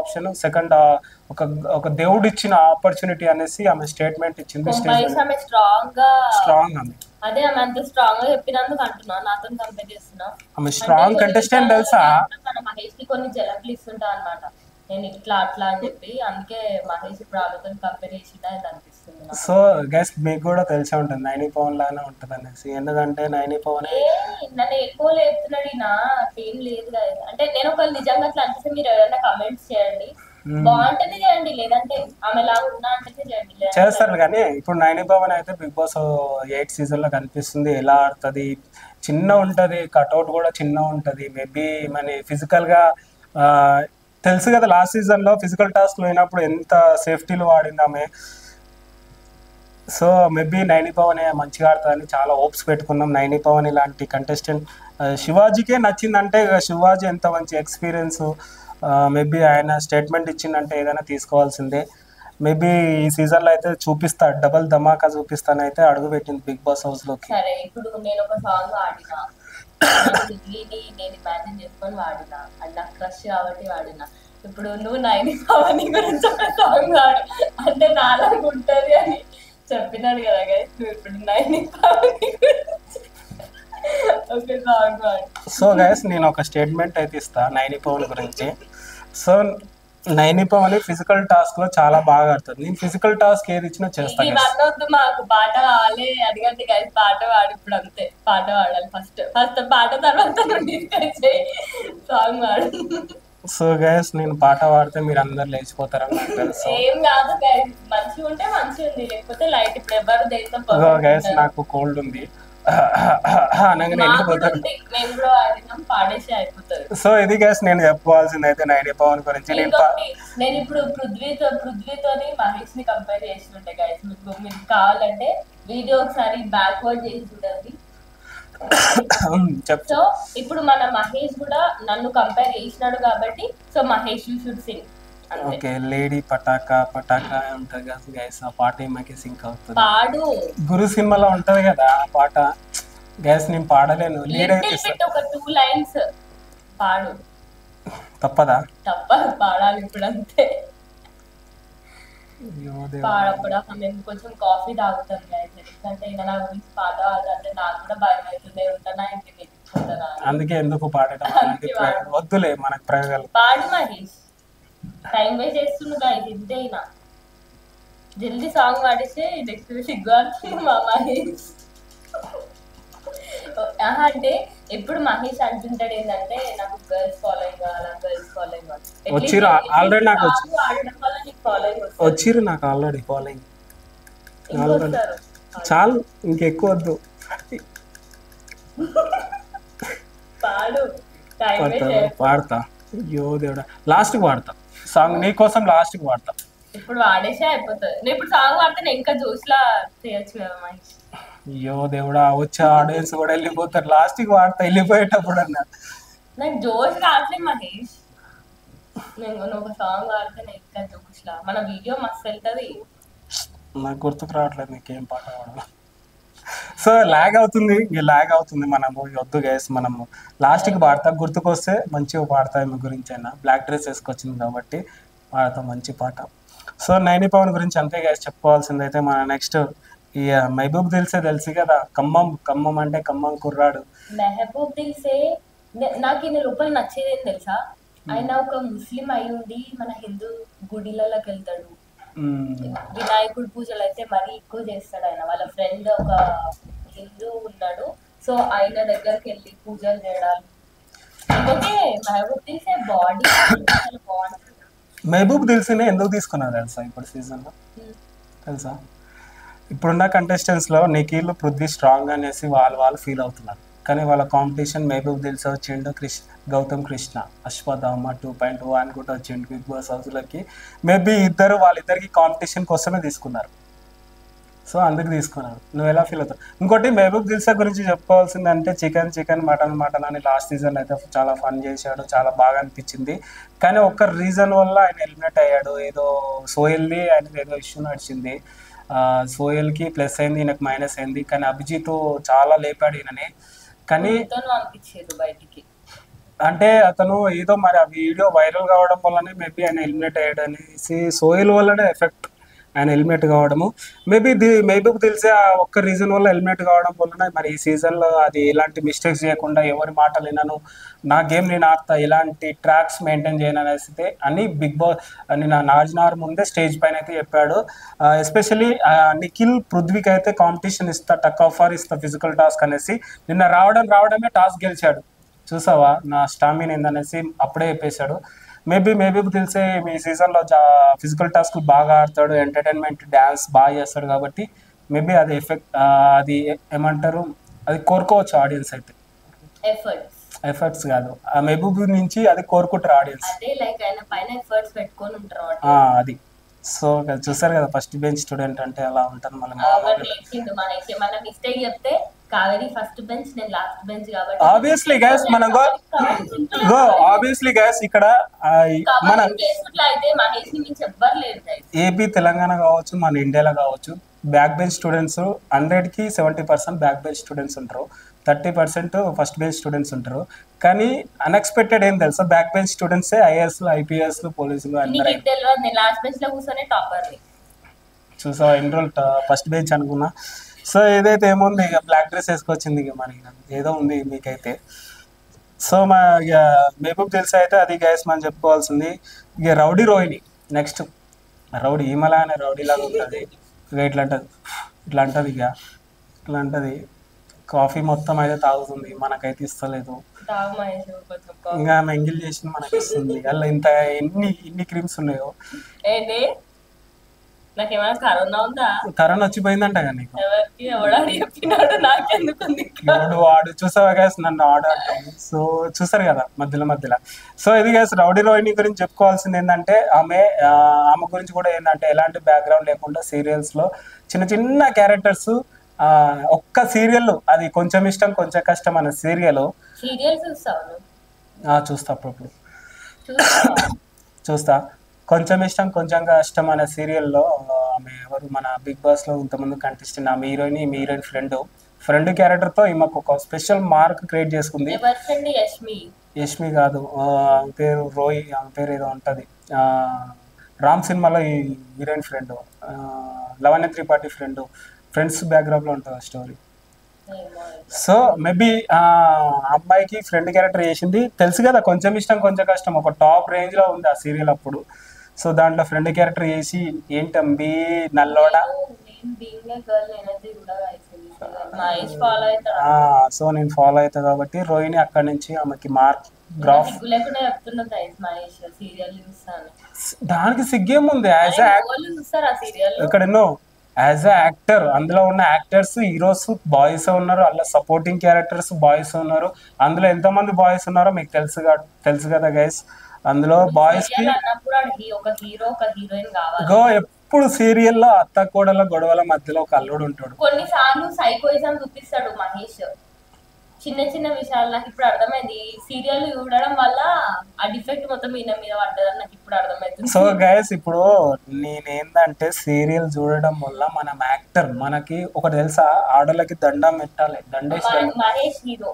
ఒక దేవుడు ఇచ్చిన ఆపర్చునిటీ అనేసి ఆమె స్టేట్మెంట్ ఇచ్చింది. స్ట్రాంగ్ ఆమె, అదే ఆమె అంత స్ట్రాంగ్ గా చెప్పినందుకు అంటున్నా, నాతో కంపేర్ చేస్తున్నా. ఆమె స్ట్రాంగ్ కంటెస్టెంట్ తెలుసా, మహేష్ కి కొన్ని జలకులు ఇస్తుంటా అన్నమాట, నేను ఇట్లా అట్లా అని చెప్పి, అందుకే మహేష్ ఇప్పుడు ఆమెతో కంపేర్ చేసిందా అని అనిపిస్తుంది. సో గైస్ మీకు కూడా తెలిసే ఉంటుంది నైని పవన్ లాగానే ఉంటుంది అనేసి, ఎందుకంటే నైని పవన్ నన్ను ఎక్కువ లేపుతున్నాడు నా ఏం లేదు కదా. అంటే నేను ఒక నిజంగా అట్లా అనిపిస్తే మీరు ఎవరైనా కమెంట్స్ చేయండి, బాగుంటేనే చేయండి, లేదంటే ఆమె లాగా ఉన్నా అంటే చేయండి. చేస్తారు కానీ ఇప్పుడు నైని పవన్ అయితే బిగ్ బాస్ 8 సీజన్ లో కనిపిస్తుంది, ఎలా ఆడుతుంది, చిన్న ఉంటది, కట్అవుట్ కూడా చిన్న ఉంటది. మేబీ మన ఫిజికల్ గా తెలుసు కదా, లాస్ట్ సీజన్ లో ఫిజికల్ టాస్క్ పోయినప్పుడు ఎంత సేఫ్టీలు వాడింది ఆమె. సో మేబీ నైని పవన్ మంచిగా ఆడుతుందని చాలా హోప్స్ పెట్టుకున్నాం. నైని పవన్ ఇలాంటి కంటెస్టెంట్ శివాజీకే నచ్చిందంటే, శివాజీ ఎంత మంచి ఎక్స్పీరియన్స్, మేబీ ఆయన స్టేట్మెంట్ ఇచ్చిందంటే ఏదైనా తీసుకోవాల్సిందే. మేబీ ఈ సీజన్ లో అయితే చూపిస్తా, డబల్ ధమాకా చూపిస్తానైతే అడుగు పెట్టింది బిగ్ బాస్ హౌస్ లోకి. సరే ఇప్పుడు నేను ఒక సాంగ్ వాడినా, పృథ్వీని నేను ఇమాజిన్ చేసుకొని వాడినా, అండ్ నాకు క్రష్ కాబట్టి వాడినా. ఇప్పుడు నువ్వు నైని పవని గురించి ఒక సాంగ్ వాడు అంటే నాలాగా ఉంటది అని చెప్పినాడు కదా గైస్. నువ్వు ఇప్పుడు నైని పవని గురించి ఒక సాంగ్ వాడు. సో గైస్ నేను ఒక స్టేట్మెంట్ అయితే ఇస్తా నైని పవన్ గురించి. So Naini Pawan physical task లో చాలా బాగా ఆడుతుంది. నేను ఫిజికల్ టాస్క్ ఏది ఇచ్చినా చేస్తాను. ఇవన్నొద్దు, మాకు పాట కావాలి. అడిగండి గైస్, పాట పాడు ఇప్పుడు. అంతే, పాట పాడాలి ఫస్ట్. పాట తర్వాత నువ్వు డిస్కస్ చేయి, సాంగ్ పాడు. సో గైస్ నేను పాట పాడితే మీరు అందరు లేచిపోతారని నాకు తెలుసు. ఏం కాదు గైస్, మంచిగా ఉంటే మంచిగా ఉంది, లేకపోతే లైట్. ఇప్పుడు ఎవరు దేశం గైస్ నాకు కోల్డ్ ఉంది అనగానే వెళ్ళిపోతారు. మేము కూడా ఆడినాం, పాడేసి అయిపోతుంది. సో ఇది గైస్ నేను చెప్పుకోవాల్సింది అయితే నైని పవన్ గురించి. నేను ఇప్పుడు పృథ్వీతోని మహేష్ ని కంపేర్ చేస్తుంటే గైస్, మీకు కావాలంటే వీడియో ఒకసారి బ్యాక్వర్డ్ చేసి చూడండి. సో ఇప్పుడు మన మహేష్ కూడా నన్ను కంపేర్ చేసినాడు కాబట్టి, so Mahesh you should Singh. Okay, lady Pataka Pataka ఉంటది కదా గైస్, ఆ పాట ఏమాకి సింక్ అవుతుంది. పాడు. గురు సినిమాలో ఉంటది కదా ఆ పాట గైస్, నేను పాడలేను. లీడ్ అయితే ఒక 2 లైన్స్ పాడు. తప్పదా? తప్పదు, పాడాలి ఇప్పుడు అంతే. పాడప్పుడు మేము కొంచెం కాఫీ తాగుతాను గైస్, ఎందుకంటే ఇంకా నా గురించి పాట పాడాలంటే నాకు కూడా భయం అవుతుంది. ఉంటానా ఇంటికి పోతానా, అందుకే ఎందుకు పాడటం వద్దులే మనకు ప్రయోగాలు. పాడు మహేష్, టైం వేస్ట్ చేస్తుంది గైస్. ఇంతేనా, జల్దీ సాంగ్ పాడిస్తే నెక్స్ట్ సిగ్గు మా మహేష్. అంటే ఎప్పుడు మహేష్ అంటుంటాడు ఏంటంటే నాకు గర్ల్స్ ఫాలోయింగ్ కావాలా, గర్ల్స్ ఫాలోయింగ్ వచ్చిర్రు ఆల్రెడీ, నాకు ఆడడం వల్ల నీకు ఫాలోయింగ్ వచ్చిర్రు, నాకు ఆల్రెడీ ఫాలోయింగ్ చాలు, ఇంకెక్కువ వద్దు. పాడు, పాడతా. అయ్యో దేవుడా, లాస్ట్ కి పాడతా సాంగ్ నీకోసం, లాస్ట్ కి పాడతా. ఇప్పుడు వాడేసే అయిపోతుంది. నేను ఇప్పుడు సాంగ్ పాడితే నేను ఇంకా జోష్లా చేయొచ్చు కదా మహేష్. అయ్యో దేవుడా, వచ్చే ఆడియన్స్ కూడా వెళ్ళిపోతారు లాస్ట్ కి వాడతా వెళ్ళిపోయేటప్పుడు అన్న. నాకు జోష్ రావట్లేదు మహేష్, నేను ఒక సాంగ్ పాడితే నేను ఇంకా జోష్లా. మన వీడియో మస్తు వెళ్తుంది. నాకు గుర్తుకు రావట్లేదు నీకేం పాట పాడాలి. సో లాగ్ అవుతుంది, లాగ్ అవుతుంది. మనము వద్దు గైస్, మనము లాస్ట్ కి పాడతా, గుర్తుకొస్తే మంచిగా పాడతా. మీ గురించి అయినా బ్లాక్ డ్రెస్ వేసుకొచ్చింది కాబట్టి పాడతా మంచి పాట. సో నైని పవన్ గురించి అంతే గైస్ చెప్పుకోవాల్సింది. అయితే మన నెక్స్ట్ ఈ మహబూబ్ దిల్సే తెలుసు కదా, ఖమ్మం అంటే ఖమ్మం కుర్రాడు. మెహబూబ్ దిల్సే నాకు ఈయన లోపల నచ్చేది ఏం తెలుసా, ఆయన ఒక ముస్లిం అయి ఉండి మన హిందూ గుడిలలోకి వెళ్తాడు. వినాయకుడి పూజలు అయితే మరీ ఎక్కువ చేస్తాడు ఆయన. వాళ్ళ ఫ్రెండ్ ఒక హిందూ ఉన్నాడు, సో ఆయన దగ్గరికి వెళ్ళి పూజలు చేయడాలు. ఇంకొకే మహబూబ్ దిల్సే బాడీ బాగుంటుంది. మహబూబ్ దిల్సీనే ఎందుకు తీసుకున్నారు తెలుసా ఇప్పుడు సీజన్లో? తెలుసా, ఇప్పుడున్న కంటెస్టెంట్స్లో నిఖిల్ పృథ్వీ స్ట్రాంగ్ అనేసి వాళ్ళు ఫీల్ అవుతున్నారు. కానీ వాళ్ళ కాంపిటీషన్ మహబూబ్ దిల్సే వచ్చిండు, గౌతమ్ కృష్ణ, అశ్వథామ 2.0 అనుకుంటూ వచ్చిండు బిగ్ బాస్ హౌస్లోకి. మేబీ వాళ్ళిద్దరికి కాంపిటీషన్ కోసమే తీసుకున్నారు. సో అందుకు తీసుకున్నారు. నువ్వు ఎలా ఫీల్ అవుతావు? ఇంకోటి మహబూబ్ దిల్సే గురించి చెప్పుకోవాల్సిందంటే చికెన్ మటన్ అని లాస్ట్ సీజన్ అయితే చాలా ఫన్ చేశాడు, చాలా బాగా అనిపించింది. కానీ ఒక్క రీజన్ వల్ల ఆయన ఎలిమినేట్ అయ్యాడు. ఏదో సోయల్ది ఆయన ఏదో ఇష్యూ నడిచింది, సోయల్కి ప్లస్ అయింది, ఈయనకు మైనస్ అయింది. కానీ అభిజిత్ చాలా లేపాడు ఈయనని. కానీ బయటికి అంటే అతను ఏదో మరి ఆ వీడియో వైరల్ కావడం వల్లనే మేబీ ఆయన ఎలిమినేట్ అయ్యాడు అనేసి, సోయల్ వల్లనే ఎఫెక్ట్ ఆయన ఎలిమినేట్ కావడము. మేబీ మహబూబ్ దిల్సే ఆ ఒక్క రీజన్ వల్ల ఎలిమినేట్ కావడం వలన మరి ఈ సీజన్లో అది ఎలాంటి మిస్టేక్స్ చేయకుండా ఎవరి మాటలు విన్నాను, నా గేమ్ నేను ఆడతా, ఎలాంటి ట్రాక్స్ మెయింటైన్ చేయను అనేసి అని బిగ్ బాస్ నేను నార్జనార్ ముందే స్టేజ్ పైన అయితే చెప్పాడు. ఎస్పెషలీ నిఖిల్ పృథ్వీకి అయితే కాంపిటీషన్ ఇస్తా, టక్ ఆఫర్ ఇస్తా, ఫిజికల్ టాస్క్ అనేసి నిన్న రావడమే టాస్క్ గెలిచాడు. చూసావా నా స్టామినా ఏందనేసి అప్పుడే చెప్పేశాడు. మేబీ మహబూబ్ దిల్సే ఈ సీజన్లో ఫిజికల్ టాస్క్ బాగా ఆడతాడు, ఎంటర్టైన్మెంట్ డ్యాన్స్ బాగా చేస్తాడు కాబట్టి మేబీ అది అది ఏమంటారు, అది కోరుకోవచ్చు ఆడియన్స్ అయితే. ఎఫర్ట్స్ కాదు, ఆ మహబూబ్ నుంచి అది కోరుకుంటారు ఆడియన్స్. అది సో చూసారు కదా, ఫస్ట్ బెంచ్ స్టూడెంట్ అంటే అలా ఉంటుంది. మన మిస్టేక్ చెప్తే కావేరి ఫస్ట్ బెంచ్, నేను లాస్ట్ బెంచ్ కాబట్టి ఆబ్వియస్లీ గైస్ మనం ఆబ్వియస్లీ గైస్ ఇక్కడ మన అయితే మహేష్ ని మించి ఎవ్వరు లేరు guys. ఏపీ తెలంగాణ కావచ్చు మన ఇండియాలో కావచ్చు బ్యాక్ బెంచ్ స్టూడెంట్స్ 100కి 70% బ్యాక్ బెంచ్ స్టూడెంట్స్ ఉంటారు, 30% ఫస్ట్ బెంచ్ స్టూడెంట్స్ ఉంటారు. కానీ అన్ఎక్స్పెక్టెడ్ ఏం తెలుసా, బ్యాక్ బెంచ్ స్టూడెంట్సే ఐఏఎస్లు ఐపీఎస్లు పోలీసులు నీకు అందరూ. ఇది తెలియదు, నేను లాస్ట్ బెంచ్ లో కూర్చొని టాపర్ ని. చూసావా ఎన్ని రోజులు ఫస్ట్ బెంచ్ అనుకున్నా. సో ఏదైతే ఏముంది ఇక బ్లాక్ డ్రెస్ వేసుకొచ్చింది ఇక మరి ఏదో ఉంది మీకైతే. సో మా ఇక మహబూబ్ తెలుసు అయితే అది గైస్ మనం చెప్పుకోవాల్సింది. ఇక రౌడీ రోహిణి నెక్స్ట్ రౌడీ ఈమలా అనే రౌడీ లాగా ఉంటుంది. ఇక ఇట్లా అంటది ఇట్లా అంటది కాఫీ మొత్తం అయితే తాగుతుంది, మనకైతే ఇస్తలేదు. తాగు మహేష్ కొంచెం ఇంకా ఆమె ఎంగిల్ చేసింది మనకి ఇస్తుంది. అలా ఇంత ఎన్ని క్రీమ్స్ ఉన్నాయో. ఏంటి నాకేమైనా కరోనా ఉందా? కరోనా వచ్చిపోయిందంట కానీ నీకు ఎవరికి ఎవడాడు చెప్పినాడు, నాకెందుకుంది? ఎవడు వాడు చూసావా గ్యాస్ నన్ను ఆర్డర్. సో చూసారు కదా మధ్యలో. సో ఇది గ్యాస్ రౌడీ రోహిణి గురించి చెప్పుకోవాల్సింది ఏంటంటే ఆమె గురించి కూడా ఏంటంటే ఎలాంటి బ్యాక్గ్రౌండ్ లేకుండా సీరియల్స్ లో చిన్న క్యారెక్టర్స్, ఒక్క సీరియల్ అది కొంచెం ఇష్టం కొంచెం కష్టం అనే సీరియల్ చూస్తా అప్పుడప్పుడు చూస్తా. కొంచెం ఇష్టం కొంచెం కష్టం అనే సీరియల్లో ఆమె ఎవరు మన బిగ్ బాస్ లో ఇంతకుముందు కంటెస్టెంట్, ఆమె హీరోయిన్ ఫ్రెండ్ క్యారెక్టర్ తో ఈమెకు ఒక స్పెషల్ మార్క్ క్రియేట్ చేసుకుంది. యష్మి కాదు ఆమె పేరు రోయి, ఆమె పేరు ఏదో ఉంటది. రామ్ సినిమాలో ఈ heroine friend, Lavanya Tripathi friends background లో ఉంటుంది స్టోరీ. సో మేబీ అమ్మాయికి ఫ్రెండ్ క్యారెక్టర్ చేసింది తెలుసు కదా, కొంచెం ఇష్టం కొంచెం కష్టం ఒక టాప్ రేంజ్ లో ఉంది ఆ సీరియల్ అప్పుడు. సో దాంట్లో ఫ్రెండ్ క్యారెక్టర్ చేసి ఏంటంబి నల్లోడా. సో నేను ఫాలో అవుతా కాబట్టి రోహిణి అక్కడి నుంచి ఆమెకి మార్క్ గ్రాఫ్. దానికి సిగ్గేముంది, ఇక్కడ ఎన్నో యాజ్ అ యాక్టర్ అందులో ఉన్న యాక్టర్స్ హీరోస్ బాయ్స్ ఉన్నారు, అందులో సపోర్టింగ్ క్యారెక్టర్స్ బాయ్స్ ఉన్నారు. అందులో ఎంతమంది బాయ్స్ ఉన్నారో మీకు తెలుసు కదా గైస్. అందులో బాయ్స్ కి ఎప్పుడు సీరియల్లో అత్త కోడల గొడవల మధ్యలో ఒక అల్లుడు ఉంటాడు. కొన్నిసార్లు సైకోయిజం చూపిస్తాడు మహేష్ చిన్న విషయాలు. నాకు ఇప్పుడు అర్థమైంది, సీరియల్ చూడడం వల్ల ఆ డిఫెక్ట్ మొత్తం ఈయన మీద పడ్డదని నాకు ఇప్పుడు అర్థమైంది. సో గైస్ ఇప్పుడు నేనేందంటే సీరియల్ చూడడం వల్ల మనం యాక్టర్, మనకి ఒకటి తెలుసా, ఆడోళ్ళకి దండం పెట్టాలి, మహేష్ హీరో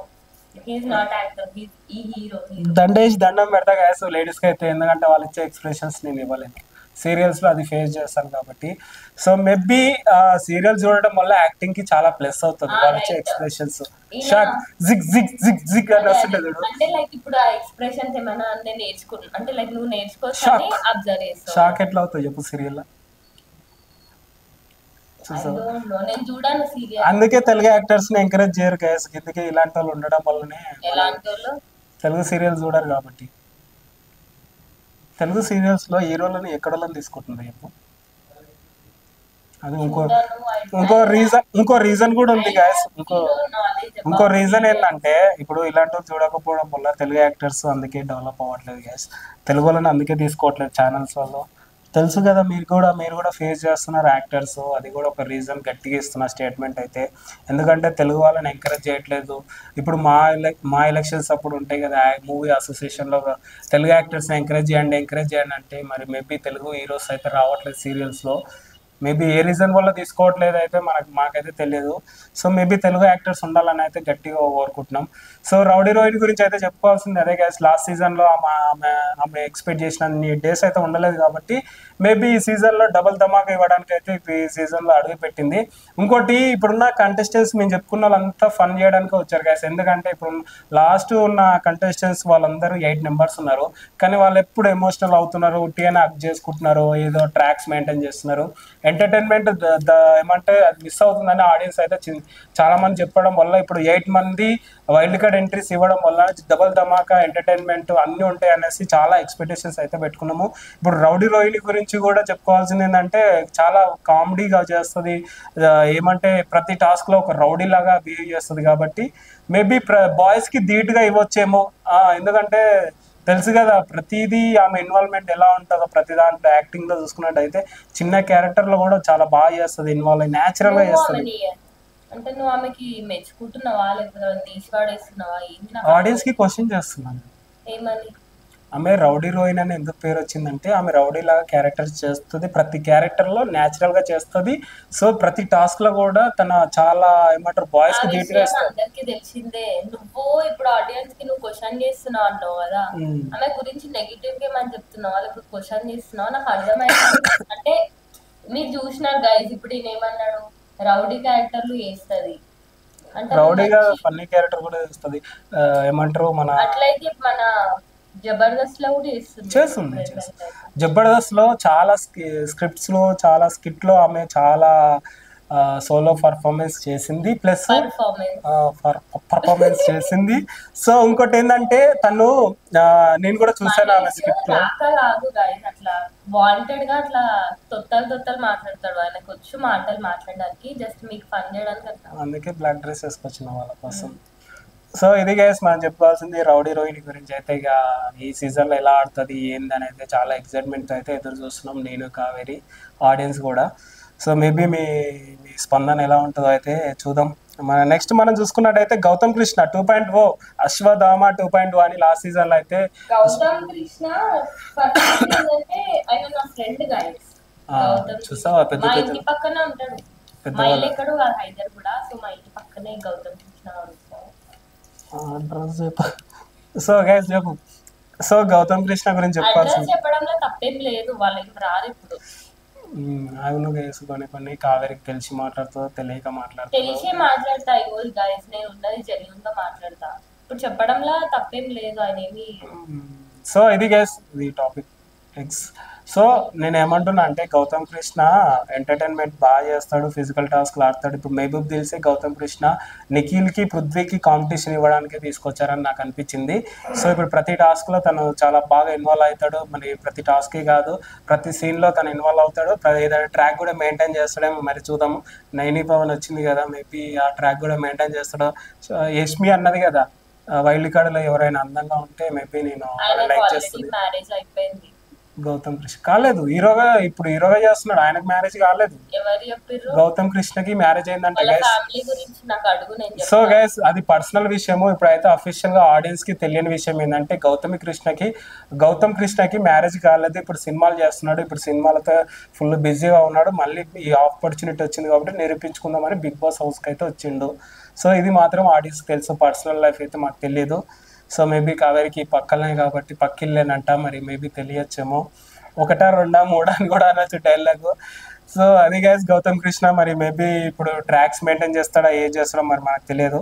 దండం పెడతా గైస్ లేడీస్ కి అయితే, ఎందుకంటే వాళ్ళు ఇచ్చే ఎక్స్ప్రెషన్స్ నేను ఇవ్వలేను, సీరియల్స్ లో అది ఫేస్ చేస్తాను కాబట్టి. సో మేబీ సీరియల్ చూడడం వల్ల యాక్టింగ్ కి చాలా ప్లస్ అవుతుంది, వాళ్ళు ఇచ్చే expressions shock zig zig zig zig అని వస్తుంటది. అంటే లైక్ ఇప్పుడు ఆ ఎక్స్ప్రెషన్స్ ఏమైనా అంటే నేర్చుకున్నా అంటే లైక్ నువ్వు నేర్చుకోవచ్చని అబ్జర్వ్ చేస్తావు. షాక్ ఎట్లా అవుతావు చెప్పు సీరియల్. నేను చూడాను సీరియల్, అందుకే తెలుగు యాక్టర్స్ ని ఎంకరేజ్ చేయరు గైస్, ఎందుకే ఇలాంటి వాళ్ళు ఉండడం వల్లనే తెలుగు సీరియల్ చూడరు కాబట్టి. తెలుగు సీరియల్స్ లో హీరోలని ఎక్కడోళ్ళని తీసుకుంటుంది చెప్పు. అది ఇంకో రీజన్ కూడా ఉంది గాయస్. ఇంకో రీజన్ ఏంటంటే ఇప్పుడు ఇలాంటివి చూడకపోవడం వల్ల తెలుగు యాక్టర్స్ అందుకే డెవలప్ అవ్వట్లేదు గాయస్, తెలుగు వాళ్ళని అందుకే తీసుకోవట్లేదు ఛానల్స్ వాళ్ళు. తెలుసు కదా మీరు కూడా ఫేస్ చేస్తున్నారు యాక్టర్స్, అది కూడా ఒక రీజన్ గట్టిగా ఇస్తున్న స్టేట్మెంట్ అయితే. ఎందుకంటే తెలుగు వాళ్ళని ఎంకరేజ్ చేయట్లేదు. ఇప్పుడు మా ఎలక్షన్స్ అప్పుడు ఉంటాయి కదా, మూవీ అసోసియేషన్లో తెలుగు యాక్టర్స్ని ఎంకరేజ్ చేయండి అంటే మరి మేబీ తెలుగు హీరోస్ అయితే రావట్లేదు సీరియల్స్లో. మేబీ ఏ రీజన్ వల్ల తీసుకోవట్లేదు అయితే మాకైతే తెలియదు. సో మేబీ తెలుగు యాక్టర్స్ ఉండాలని అయితే గట్టిగా కోరుకుంటున్నాం. సో రౌడీ రోహిణి గురించి అయితే చెప్పుకోవాల్సింది అదే గైస్, లాస్ట్ సీజన్లో ఆమె ఎక్స్పెక్ట్ చేసిన డేస్ అయితే ఉండలేదు కాబట్టి మేబీ ఈ సీజన్లో డబుల్ ధమాకా ఇవ్వడానికి అయితే ఈ సీజన్లో అడుగు పెట్టింది. ఇంకోటి ఇప్పుడున్న కంటెస్టెంట్స్ మేము చెప్పుకున్న వాళ్ళంతా ఫన్ చేయడానికి వచ్చారు గైస్, ఎందుకంటే ఇప్పుడు లాస్ట్ ఉన్న కంటెస్టెంట్స్ వాళ్ళందరూ 8 మెంబర్స్ ఉన్నారు, కానీ వాళ్ళు ఎప్పుడు ఎమోషనల్ అవుతున్నారు, ఉట్టిగానే అప్ చేసుకుంటున్నారు, ఏదో ట్రాక్స్ మెయింటైన్ చేస్తున్నారు. ఎంటర్టైన్మెంట్ ఏమంటే అది మిస్ అవుతుందని ఆడియన్స్ అయితే చాలా మంది చెప్పడం వల్ల ఇప్పుడు 8 మంది వైల్డ్ కార్డ్ ఎంట్రీస్ ఇవ్వడం వల్ల డబుల్ ధమాకా ఎంటర్టైన్మెంట్ అన్నీ ఉంటాయి అనేసి చాలా ఎక్స్పెక్టేషన్స్ అయితే పెట్టుకున్నాము. ఇప్పుడు రౌడీ రోహిణి గురించి కూడా చెప్పుకోవాల్సింది ఏంటంటే చాలా కామెడీగా చేస్తుంది, ఏమంటే ప్రతి టాస్క్ లో ఒక రౌడీ లాగా బిహేవ్ చేస్తుంది కాబట్టి మేబీ బాయ్స్ కి ధీటుగా ఇవ్వచ్చేమో. ఎందుకంటే తెలుసు కదా ప్రతిదీ ఆమె ఇన్వాల్వ్మెంట్ ఎలా ఉంటుందో ప్రతి దాంట్లో. యాక్టింగ్ లో చూసుకున్నట్టయితే చిన్న క్యారెక్టర్ లో కూడా చాలా బాగా చేస్తుంది, ఇన్వాల్వ్ అయ్యి న్యాచురల్ గా చేస్తుంది. అంటే నువ్వు ఆమెకి మెచ్చుకుంటున్నావా లేకపోతే తీసి పడేస్తున్నావా ఏంది నాకు ఆడియన్స్ కి క్వశ్చన్ చేస్తున్నాను. ఏమని? ఆమె రౌడీ రోయిన్ అని ఎందుకు పేరు వచ్చిందంటే ఆమె రౌడీ లాగా క్యారెక్టర్ చేస్తుంది, ప్రతి క్యారెక్టర్ లో న్యాచురల్ గా చేస్తుంది. సో ప్రతి టాస్క్ లో కూడా తన చాలా ఏమంటారు ఆ బాయ్స్ కి ధీటుగా విషయం ఇస్తుంది. అందరికి తెలిసిందే. నువ్వు ఇప్పుడు ఆడియన్స్ కి నువ్వు క్వశ్చన్ చేస్తున్నావు అన్నావు కదా, ఉమ్. ఆమె గురించి నెగిటివ్ గా ఏమని చెప్తున్నావా లేకపోతే క్వశ్చన్ చేస్తున్నావు నాకు అర్థమైంది. అంటే మీరు చూసినారు గైస్, ఇప్పుడు ఈయన ఏమన్నాడు, రౌడీ క్యారెక్టర్లు వేస్తుంది అంటే రౌడీగా ఫన్నీ క్యారెక్టర్ కూడా చేస్తుంది. ఏమంటారు మన అట్లయితే మన జబర్దస్త్ లో కూడా చేస్తుంది. జబర్దస్త్ లో చాలా స్క్రిప్ట్స్ లో చాలా స్కిట్ లో ఆమె చాలా సోలో పర్ఫార్మెన్స్ చేసింది, ప్లస్ పర్ఫార్మెన్స్ చేసింది. సో ఇంకోటి ఏంటంటే తను నేను కూడా చూసాను ఆమె స్క్రిప్ట్ లో. కాదు గైస్, అట్లా వాంటెడ్ గా అట్లా తొత్తలు మాట్లాడతాడు, ఆయనకు వచ్చి మాటలు మాట్లాడడానికి, జస్ట్ మీకు ఫన్ చేయడానికి అట్లా. అందుకే బ్లాక్ డ్రెస్ వేసుకొచ్చిన వాళ్ళ కోసం. సో ఇది గైస్ మనం చెప్పుకోవాల్సింది రౌడీ రోహిణి గురించి. అయితే ఇక ఈ సీజన్లో ఎలా ఆడుతుంది ఏంది అనేది చాలా ఎక్సైట్మెంట్ అయితే ఎదురు చూస్తున్నాం, నేను కావేరి ఆడియన్స్ కూడా. సో మేబీ మీ మీ స్పందన ఎలా ఉంటుందో అయితే చూద్దాం. నెక్స్ట్ మనం చూసుకున్నట్టయితే గౌతమ్ కృష్ణ 2.0 అశ్వధామ 2.0 అని లాస్ట్ సీజన్ లో అయితే గౌతమ్ కృష్ణ ఆయన నా ఫ్రెండ్ గైస్. చూసావా పెద్ద మా పెద్ద ఇంటి పక్కనే ఉంటాడు, మా ఇల్లు ఎక్కడో కాదు హైదర్ కూడా, సో మా ఇంటి పక్కనే గౌతమ్ కృష్ణ అడ్రస్ చెప్పు. సో గైస్ చెప్పు. సో గౌతమ్ కృష్ణ గురించి చెప్పాల్సింది చెప్పడంలో తప్పేం లేదు, వాళ్ళకి రాదు ఇప్పుడు. అవును గైస్, కొన్ని కావేరికి తెలిసి మాట్లాడుతుందో తెలియక మాట్లాడుతుందో తెలిసే మాట్లాడతా. ఈరోజు గైస్ నేను ఉన్నది జెన్యూన్ గా మాట్లాడతా, ఇప్పుడు చెప్పడంలో తప్పేం లేదు, ఆయన ఏమి. సో ఇది గైస్ ఇది టాపిక్ ఎక్స్. సో నేను ఏమంటున్నా అంటే గౌతమ్ కృష్ణ ఎంటర్టైన్మెంట్ బాగా చేస్తాడు, ఫిజికల్ టాస్క్లు ఆడతాడు. ఇప్పుడు మహబూబ్ దిల్సే గౌతమ్ కృష్ణ నిఖిల్కి పృథ్వీకి కాంపిటీషన్ ఇవ్వడానికి తీసుకొచ్చారని నాకు అనిపించింది. సో ఇప్పుడు ప్రతి టాస్క్లో తను చాలా బాగా ఇన్వాల్వ్ అవుతాడు. మరి ప్రతి టాస్కే కాదు ప్రతి సీన్లో తను ఇన్వాల్వ్ అవుతాడు. ఏదైనా ట్రాక్ కూడా మెయింటైన్ చేస్తాడేమో మరి చూద్దాము. నైని పవన్ వచ్చింది కదా, మేబీ ఆ ట్రాక్ కూడా మెయింటైన్ చేస్తాడు. సో యష్మి అన్నది కదా వైల్డ్ కార్డులో ఎవరైనా అందంగా ఉంటే మేబీ నేను లైక్ చేస్తుంది. మ్యారేజ్ అయిపోయింది, గౌతమ్ కృష్ణ కాలేదు, హీరోగా ఇప్పుడు హీరోగా చేస్తున్నాడు, ఆయనకు మ్యారేజ్ కాలేదు. ఎవరు చెప్పారు? గౌతమ్ కృష్ణకి మ్యారేజ్ అయిందంట గైస్. ఫ్యామిలీ గురించి నాకు అడుగు, నేను సో గైస్ అది పర్సనల్ విషయము. ఇప్పుడైతే అఫీషియల్ గా ఆడియన్స్ కి తెలియని విషయం ఏంటంటే గౌతమ్ కృష్ణకి మ్యారేజ్ కాలేదు. ఇప్పుడు సినిమాలు చేస్తున్నాడు, ఇప్పుడు సినిమాలతో ఫుల్ బిజీగా ఉన్నాడు. మళ్ళీ ఈ ఆపర్చునిటీ వచ్చింది కాబట్టి నిరూపించుకుందామని బిగ్ బాస్ హౌస్ కి అయితే వచ్చిండు. సో ఇది మాత్రం ఆడియన్స్ తెలుసు, పర్సనల్ లైఫ్ అయితే మాకు తెలియదు. సో మేబీ కావేరికి పక్కలనే కాబట్టి పక్కిల్లేనంట, మరి మేబీ తెలియచ్చేమో. 1, 2, 3 అని కూడా అనొచ్చు డైలాగ్. సో అది గైస్ గౌతమ్ కృష్ణ మరి మేబీ ఇప్పుడు ట్రాక్స్ మెయింటైన్ చేస్తాడా ఏం చేస్తాడో మరి మనకు తెలియదు.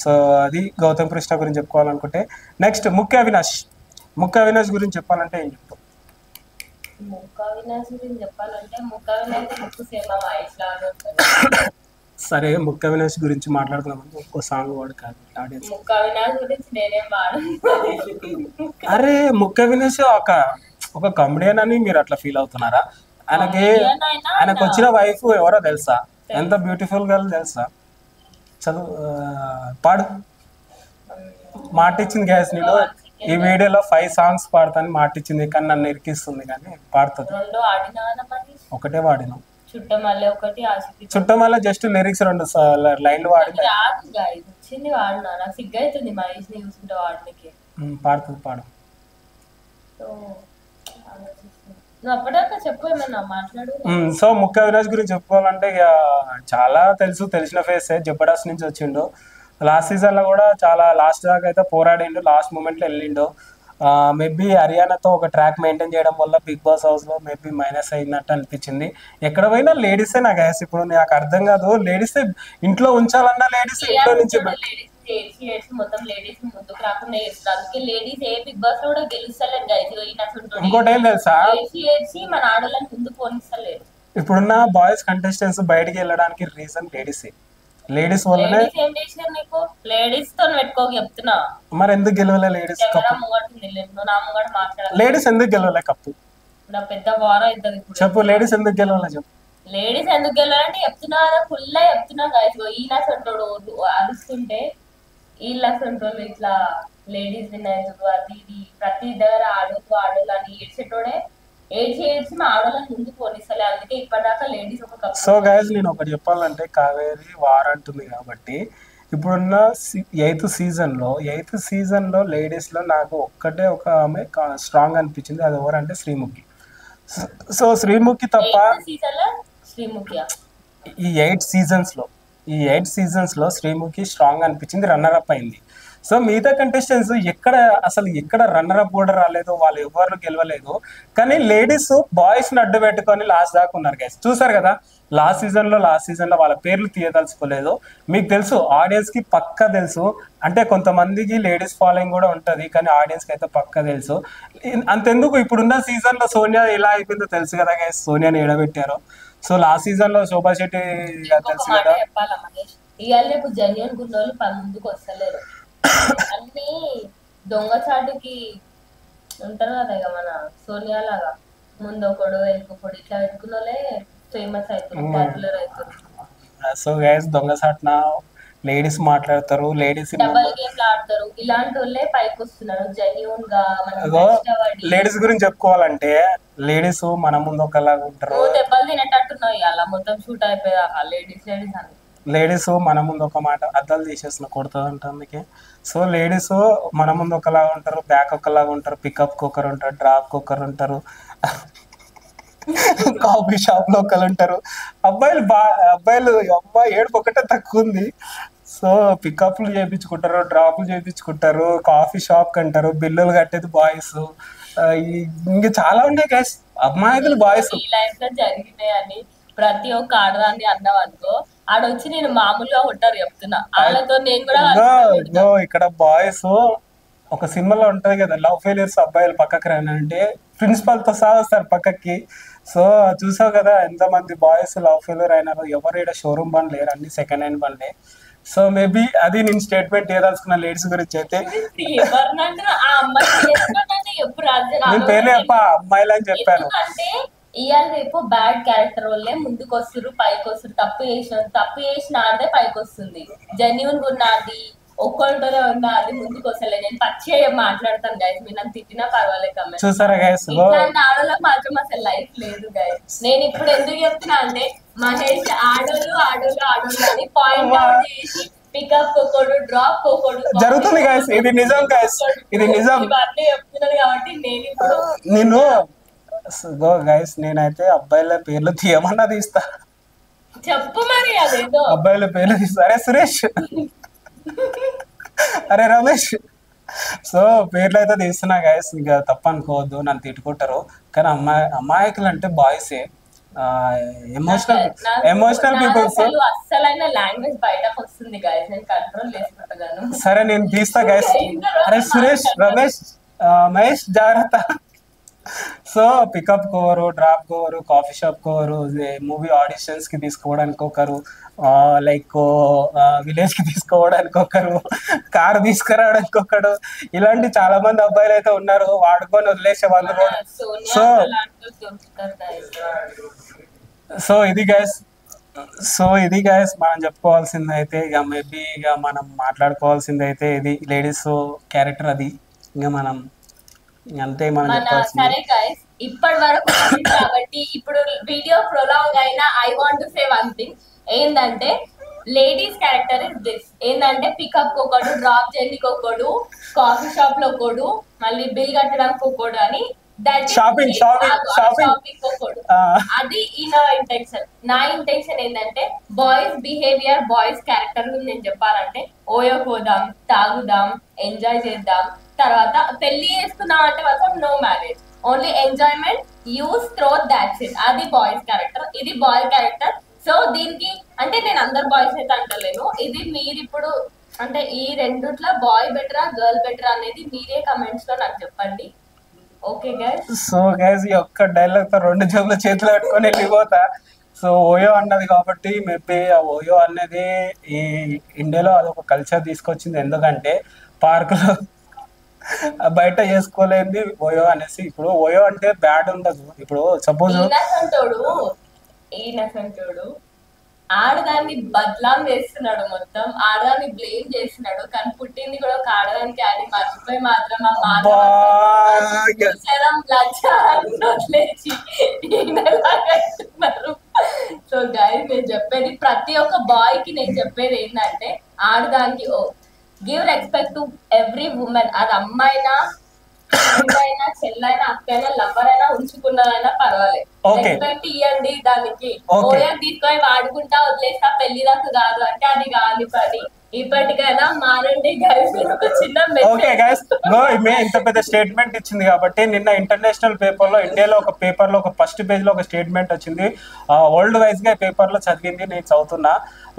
సో అది గౌతమ్ కృష్ణ గురించి చెప్పుకోవాలనుకుంటే. నెక్స్ట్ ముఖ్య అవినాష్ గురించి చెప్పాలంటే ఏం చెప్తాం? ముక్క అవినాష్ గురించి చెప్పాలంటే ముక్క అవినాష్ ముక్కు సేమ్ వాయిస్ లాగా ఉంటుంది. సరే ముఖ్య అవినాష్ గురించి మాట్లాడుకుందాం. ఒక్కో సాంగ్ వాడు కాదు ఆడియన్స్. ముక్క అవినాష్ గురించి నేనేం వాడు. అరే ముఖ్య అవినాష్ ఒక కమెడియన్ అని మీరు అట్లా ఫీల్ అవుతున్నారా? ఆయనకు వచ్చిన వైఫ్ ఎవరో తెలుసా? ఎంత బ్యూటిఫుల్ గర్ల్ తెలుసా? చదువు పాడు. మాట ఇచ్చింది గ్యాస్, నేను ఈ వీడియోలో 5 సాంగ్స్ పాడతాను మాట ఇచ్చింది, కానీ నన్ను ఇరికిస్తుంది కానీ పాడుతుంది. ఒకటే వాడినాం చుట్టమల్ల జస్ట్ లిరిక్స్ 2 లైన్లు వాడి పాడుతుంది. పాడు. సో ముఖ్య అవినాష్ గురించి చెప్పుకోవాలంటే ఇక చాలా తెలిసిన ఫేస్, జబర్దస్త్ నుంచి వచ్చిండు. లాస్ట్ సీజన్ లో కూడా చాలా లాస్ట్ దాకా అయితే పోరాడిండు, లాస్ట్ మూమెంట్ లో వెళ్ళిండు. మేబీ హర్యానాతో ఒక ట్రాక్ మెయింటైన్ చేయడం వల్ల బిగ్ బాస్ హౌస్ లో మేబీ మైనస్ అయినట్టు అనిపించింది. ఎక్కడ పోయినా లేడీసే నా గ్యాస్. ఇప్పుడు నాకు అర్థం కాదు, లేడీస్ ఇంట్లో ఉంచాలన్నా లేడీస్ ఇంట్లో నుంచి ఇంకోటి ఏం తెలుసా, ఇప్పుడున్న బాయ్స్ కంటెస్టెంట్స్ బయటికి వెళ్ళడానికి రీజన్ లేడీస్ వల్లనే. మరి ఎందుకు గెలవలే లేడీస్ కప్పు? లేడీస్ ఎందుకు గెలవలే కప్పు చెప్పు. లేడీస్ ఎందుకు గెలవలే చెప్పు. లేడీస్ ఎందుకు గెలవాలంటే చెప్తున్నా కదా, ఫుల్ చెప్తున్నా ఈయన సొంటోడు అరుస్తుంటే వీళ్ళ సొంటోళ్ళు ఇట్లా లేడీస్ వినాయకుడు అది ఇది ప్రతి దగ్గర ఆడోళ్ళు అని ఏడ్చేటోడే ఏడ్చి మా ఆడవాళ్ళని ముందు పోనిస్తలే, అందుకే ఇప్పటిదాకా లేడీస్ ఒక కప్. సో గైస్ నేను ఒకటి చెప్పాలంటే కావేరి వార్ అంటుంది కాబట్టి ఇప్పుడున్న ఎయిత్ సీజన్లో లేడీస్లో నాకు ఒక్కటే ఒక ఆమె స్ట్రాంగ్ అనిపించింది. అది ఎవరంటే శ్రీముఖి. సో శ్రీముఖి తప్ప సీజన్ లో శ్రీముఖి ఈ 8 సీజన్స్లో శ్రీముఖి స్ట్రాంగ్ అనిపించింది, రన్నర్ అప్ అయింది. సో మిగతా కంటెస్టెంట్స్ ఎక్కడ రన్నర్ అప్ కూడా రాలేదు, వాళ్ళు ఎవరు గెలవలేదు. కానీ లేడీస్ బాయ్స్ని అడ్డు పెట్టుకొని లాస్ట్ దాకా ఉన్నారు గైస్. చూసారు కదా లాస్ట్ సీజన్లో వాళ్ళ పేర్లు తీయదలుచుకోలేదు. మీకు తెలుసు, ఆడియన్స్కి పక్కా తెలుసు. అంటే కొంతమందికి లేడీస్ ఫాలోయింగ్ కూడా ఉంటుంది, కానీ ఆడియన్స్కి అయితే పక్కా తెలుసు. అంతెందుకు ఇప్పుడున్న సీజన్లో సోనియా ఎలా అయిపోయిందో తెలుసు కదా గైస్, సోనియాని ఎడబెట్టారో. సో లాస్ట్ సీజన్లో శోభా శెట్టి తెలుసు కదా. చెప్పాలా మహేష్, ఇవాళ రేపు జెన్యున్ గున్నోళ్ళు ముందుకు వస్తలేరు. అన్ని దొంగచాటుకి ఉంటారు కదా, ఇక మన సోనియా లాగా ముందు ఒకడు వెనుకొకడు ఇట్లా పెట్టుకున్న వాళ్ళే ఫేమస్ అవుతుంది, పాపులర్ అవుతుంది. సో గైస్ దొంగసాట్న లేడీస్ మాట్లాడతారు, లేడీస్ డబల్ గేమ్లు ఆడతారు, ఇలాంటి వాళ్ళే పైకి వస్తున్నారు జెన్యున్ గా. మనం లేడీస్ గురించి చెప్పుకోవాలంటే లేడీస్ మన ముందు ఒకలాగా ఉంటారు. దెబ్బలు తినేటట్టున్నావు ఇవాళ మొత్తం షూట్ అయిపోయాక లేడీస్ అని. లేడీస్ మన ముందు ఒక మాట అద్దాలు తీసేసిన కొడుతుంది అందుకే. సో లేడీస్ మన ముందు ఒకలాగా ఉంటారు, బ్యాక్ ఒకలాగా ఉంటారు, పికప్ ఒకరు ఉంటారు, డ్రాప్ ఒకరు ఉంటారు, కాఫీ షాప్ లో ఒకరు ఉంటారు. అబ్బాయిలు అమ్మాయి ఏడుపు ఒకటే తక్కువ ఉంది. సో పికప్లు చేయించుకుంటారు, డ్రాప్లు చేయించుకుంటారు, కాఫీ షాప్ కంటారు, బిల్లులు కట్టేది బాయ్స్. ఇంకా చాలా ఉన్నాయి గైస్, అమ్మాయిలు బాయ్స్. ఈ లైఫ్ లో జరిగినాయి అని ప్రతి ఒక్క ఆడదాన్ని అన్నావు అనుకో, ఆడొచ్చి నేను మామూలుగా ఉంటారు చెప్తున్నా, వాళ్ళతో నేను కూడా. ఇక్కడ బాయ్స్ ఒక సినిమాలో ఉంటది కదా, లవ్ ఫెయిలియర్స్ అబ్బాయిలు పక్కకి రానంటే ప్రిన్సిపల్ తో సహా వస్తారు పక్కకి. సో చూసావు కదా ఎంతమంది బాయ్స్ లవ్ ఫెయిలియర్ అయినారు. ఎవరు ఇక్కడ షోరూమ్ బండ్ లేరు, అన్ని సెకండ్ హ్యాండ్ బండ్లే. సో మేబీ అది నేను స్టేట్మెంట్ ఏదాల్సుకున్న లేడీస్ గురించి అయితే. నేను పేర్లు చెప్ప అమ్మాయిలు అని చెప్పాను. ఇవాళ రేపు బ్యాడ్ క్యారెక్టర్ వల్లే ముందుకు వస్తారు, పైకి వస్తారు. తప్పు చేసిన ఆడదే పైకి వస్తుంది. జెన్యున్ ఉన్నది ఒక్కరితోనే ఉన్నా అది ముందుకు వస్తలే. నేను పచ్చిగా మాట్లాడతాను గైస్, మీరు నన్ను తిట్టినా పర్వాలేదు. చూసారా గైస్, ఇట్లాంటి ఆడోళ్ళకి మాత్రం అసలు లైఫ్ లేదు గైస్. నేను ఇప్పుడు ఎందుకు చెప్తున్నా అంటే మహేష్ ఆడోళ్ళు అని పాయింట్ అవుట్ చేసి పికప్ కోకోడు, డ్రాప్ కోకోడు జరుగుతుంది గైస్. ఇది నిజం గైస్, ఇది నిజం. ఇవన్నీ చెప్తున్నాను కాబట్టి నేను గైస్ నేనైతే అబ్బాయిల పేర్లు తీయమన్నా తీస్తా. చెప్పు మరి అదేదో అబ్బాయిల పేర్లు తీస్తా. అరే సురేష్, అరే రమేష్. సో పేర్లు అయితే తీస్తున్నా గైస్, ఇంకా తప్ప అనుకోవద్దు, నన్ను తిట్టుకుంటారు. కానీ అమ్మాయికులు అంటే బాయ్సే, ఎమోషనల్ పీపుల్స్. అస్సలైన లాంగ్వేజ్ బయటకు వస్తుంది గైస్, నేను కంట్రోల్ చేసుకుంటాను. సరే నేను తీస్తా గైస్. అరే సురేష్, రమేష్, మహేష్ జాగ్రత్త. సో పికప్ కోవరు, డ్రాప్ కోవరు, కాఫీ షాప్ కోవరు, మూవీ ఆడిషన్స్ కి తీసుకోవడానికి ఒకరు, లైక్ విలేజ్ కి తీసుకోవడానికి ఒకరు, కారు తీసుకురావడానికి ఒకడు, ఇలాంటి చాలా మంది అబ్బాయిలు అయితే ఉన్నారు, వాడుకొని వదిలేసే వాళ్ళు కూడా. సో ఇది గైస్ మనం చెప్పుకోవాల్సింది అయితే. ఇక మేబీ ఇక మనం మాట్లాడుకోవాల్సింది అయితే ఇది లేడీస్ క్యారెక్టర్, అది ఇంకా మనం అంతే మనం చెప్పాల్సింది. సరే గైస్, ఇప్పటి వరకు కాబట్టి ఇప్పుడు వీడియో ప్రొలాంగ్ అయినా I want to say one thing. ఏంటంటే లేడీస్ క్యారెక్టర్ ఇస్ దిస్. ఏంటంటే పికప్ ఒకడు, డ్రాప్ చేయడానికి ఒకడు, కాఫీ షాప్ లో ఒకడు, మళ్ళీ బిల్ కట్టడానికి ఒకడు అని షాపింగ్ ఒకడు. అది నా ఇంటెన్షన్. నా ఇంటెన్షన్ ఏంటంటే బాయ్స్ బిహేవియర్, బాయ్స్ క్యారెక్టర్ నేను చెప్పాలంటే ఓయో పోదాం, తాగుదాం, ఎంజాయ్ చేద్దాం, తర్వాత పెళ్లి చేసుకుందాం అంటే మాత్రం no marriage, only enjoyment, use, throw, that's it. అది బాయ్స్ క్యారెక్టర్, ఇది బాయ్ క్యారెక్టర్. సో దీనికి అంటే నేను అందరు బాయ్స్ అయితే అంటలేను, ఇది మీరు ఇప్పుడు అంటే ఈ రెండుట్లో బాయ్ బెటరా గర్ల్ బెటరా అనేది మీరే కమెంట్స్ లో నాకు చెప్పండి. Okay guys. సో గైస్ ఈ ఒక్క డైలాగ్ తో 2 జేబుల చేతులు పెట్టుకొని వెళ్ళిపోతా. సో ఓయో అన్నది కాబట్టి మేబీ ఆ ఓయో అనేది ఈ ఇండియాలో అదొక కల్చర్ తీసుకొచ్చింది. ఎందుకంటే పార్కులో బయట చేసుకోలేంది ఓయో అనేసి. ఇప్పుడు ఓయో అంటే బ్యాడ్ ఉండదు. ఇప్పుడు సపోజ్ ఆడదాన్ని బద్లాం చేస్తున్నాడు, మొత్తం ఆడదాన్ని బ్లేమ్ చేస్తున్నాడు. కానీ పుట్టింది కూడా ఒక ఆడదానికి అని మర్చిపోయి మాత్రం ఆ మానవం లక్ష వదిలేసి ఈయనలాగంటున్నారు. సో గైస్ నేను చెప్పేది ప్రతి ఒక్క బాయ్ కి నేను చెప్పేది ఏంటంటే, ఆడదానికి give respect to every women. అది అమ్మాయినా అయినా చెల్లైనా అక్కైనా లవర్ అయినా ఉంచుకున్నదైనా పర్వాలేదు, రెస్పెక్ట్ ఇవ్వండి దానికి. ఓయా తీసుకొని వాడుకుంటా వదిలేస్తా పెళ్లి దాకా కాదు అంటే అది కాని పని. ఇప్పటికైనా మారండి గైస్. ఒక చిన్న ఓకే గైస్, ఇంత పెద్ద స్టేట్మెంట్ ఇచ్చింది కాబట్టి నిన్న ఇంటర్నేషనల్ పేపర్ లో, ఇండియాలో ఒక పేపర్ లో ఒక ఫస్ట్ పేజ్ లో ఒక స్టేట్మెంట్ వచ్చింది. వరల్డ్ వైజ్ గా పేపర్ లో చదివింది, నేను చదువుతున్నా.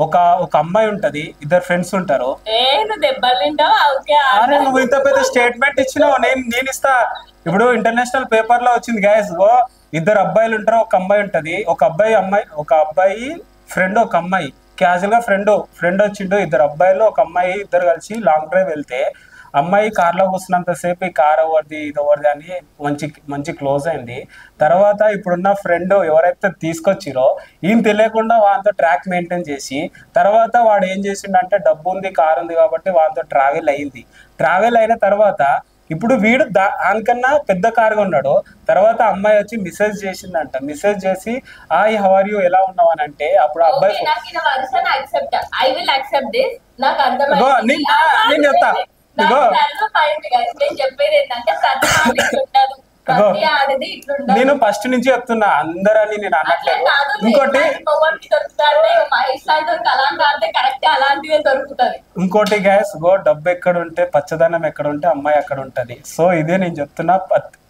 ఒక అమ్మాయి ఉంటది, ఇద్దరు ఫ్రెండ్స్ ఉంటారు. నువ్వు ఇంత పెద్ద స్టేట్మెంట్ ఇచ్చినావు, నేను ఇస్తా. ఇప్పుడు ఇంటర్నేషనల్ పేపర్ లో వచ్చింది గైస్, ఇద్దరు అబ్బాయిలు ఉంటారు, ఒక అమ్మాయి ఉంటది. ఒక అబ్బాయి ఫ్రెండ్, ఒక అమ్మాయి. క్యాజువల్ గా ఫ్రెండ్ వచ్చిండు, ఇద్దరు అబ్బాయిలు ఒక అమ్మాయి, ఇద్దరు కలిసి లాంగ్ డ్రైవ్ వెళ్తే అమ్మాయి కార్లో కూర్చున్నంతసేపు ఈ కార్ ఎవరిది ఇది ఎవరిది అని మంచి క్లోజ్ అయింది. తర్వాత ఇప్పుడున్న ఫ్రెండ్ ఎవరైతే తీసుకొచ్చిరో ఈయన తెలియకుండా వాళ్ళతో ట్రాక్ మెయింటైన్ చేసి, తర్వాత వాడు ఏం చేసిండంటే డబ్బు ఉంది, కార్ ఉంది కాబట్టి వాళ్ళతో ట్రావెల్ అయిన తర్వాత ఇప్పుడు వీడు దానికన్నా పెద్ద కారుగా ఉన్నాడు. తర్వాత అమ్మాయి వచ్చి మెసేజ్ చేసిందంట. మెసేజ్ చేసి హాయ్ హౌ ఆర్ యూ, ఎలా ఉన్నావు అని అంటే అప్పుడు అబ్బాయి నేను చెప్తా. నేను ఫస్ట్ నుంచి చెప్తున్నా, అందరని నేను అనట్లేదు. ఇంకోటి గ్యాస్ డబ్బు ఎక్కడ ఉంటే పచ్చదనం ఎక్కడ ఉంటే అమ్మాయి అక్కడ ఉంటది. సో ఇదే నేను చెప్తున్నా,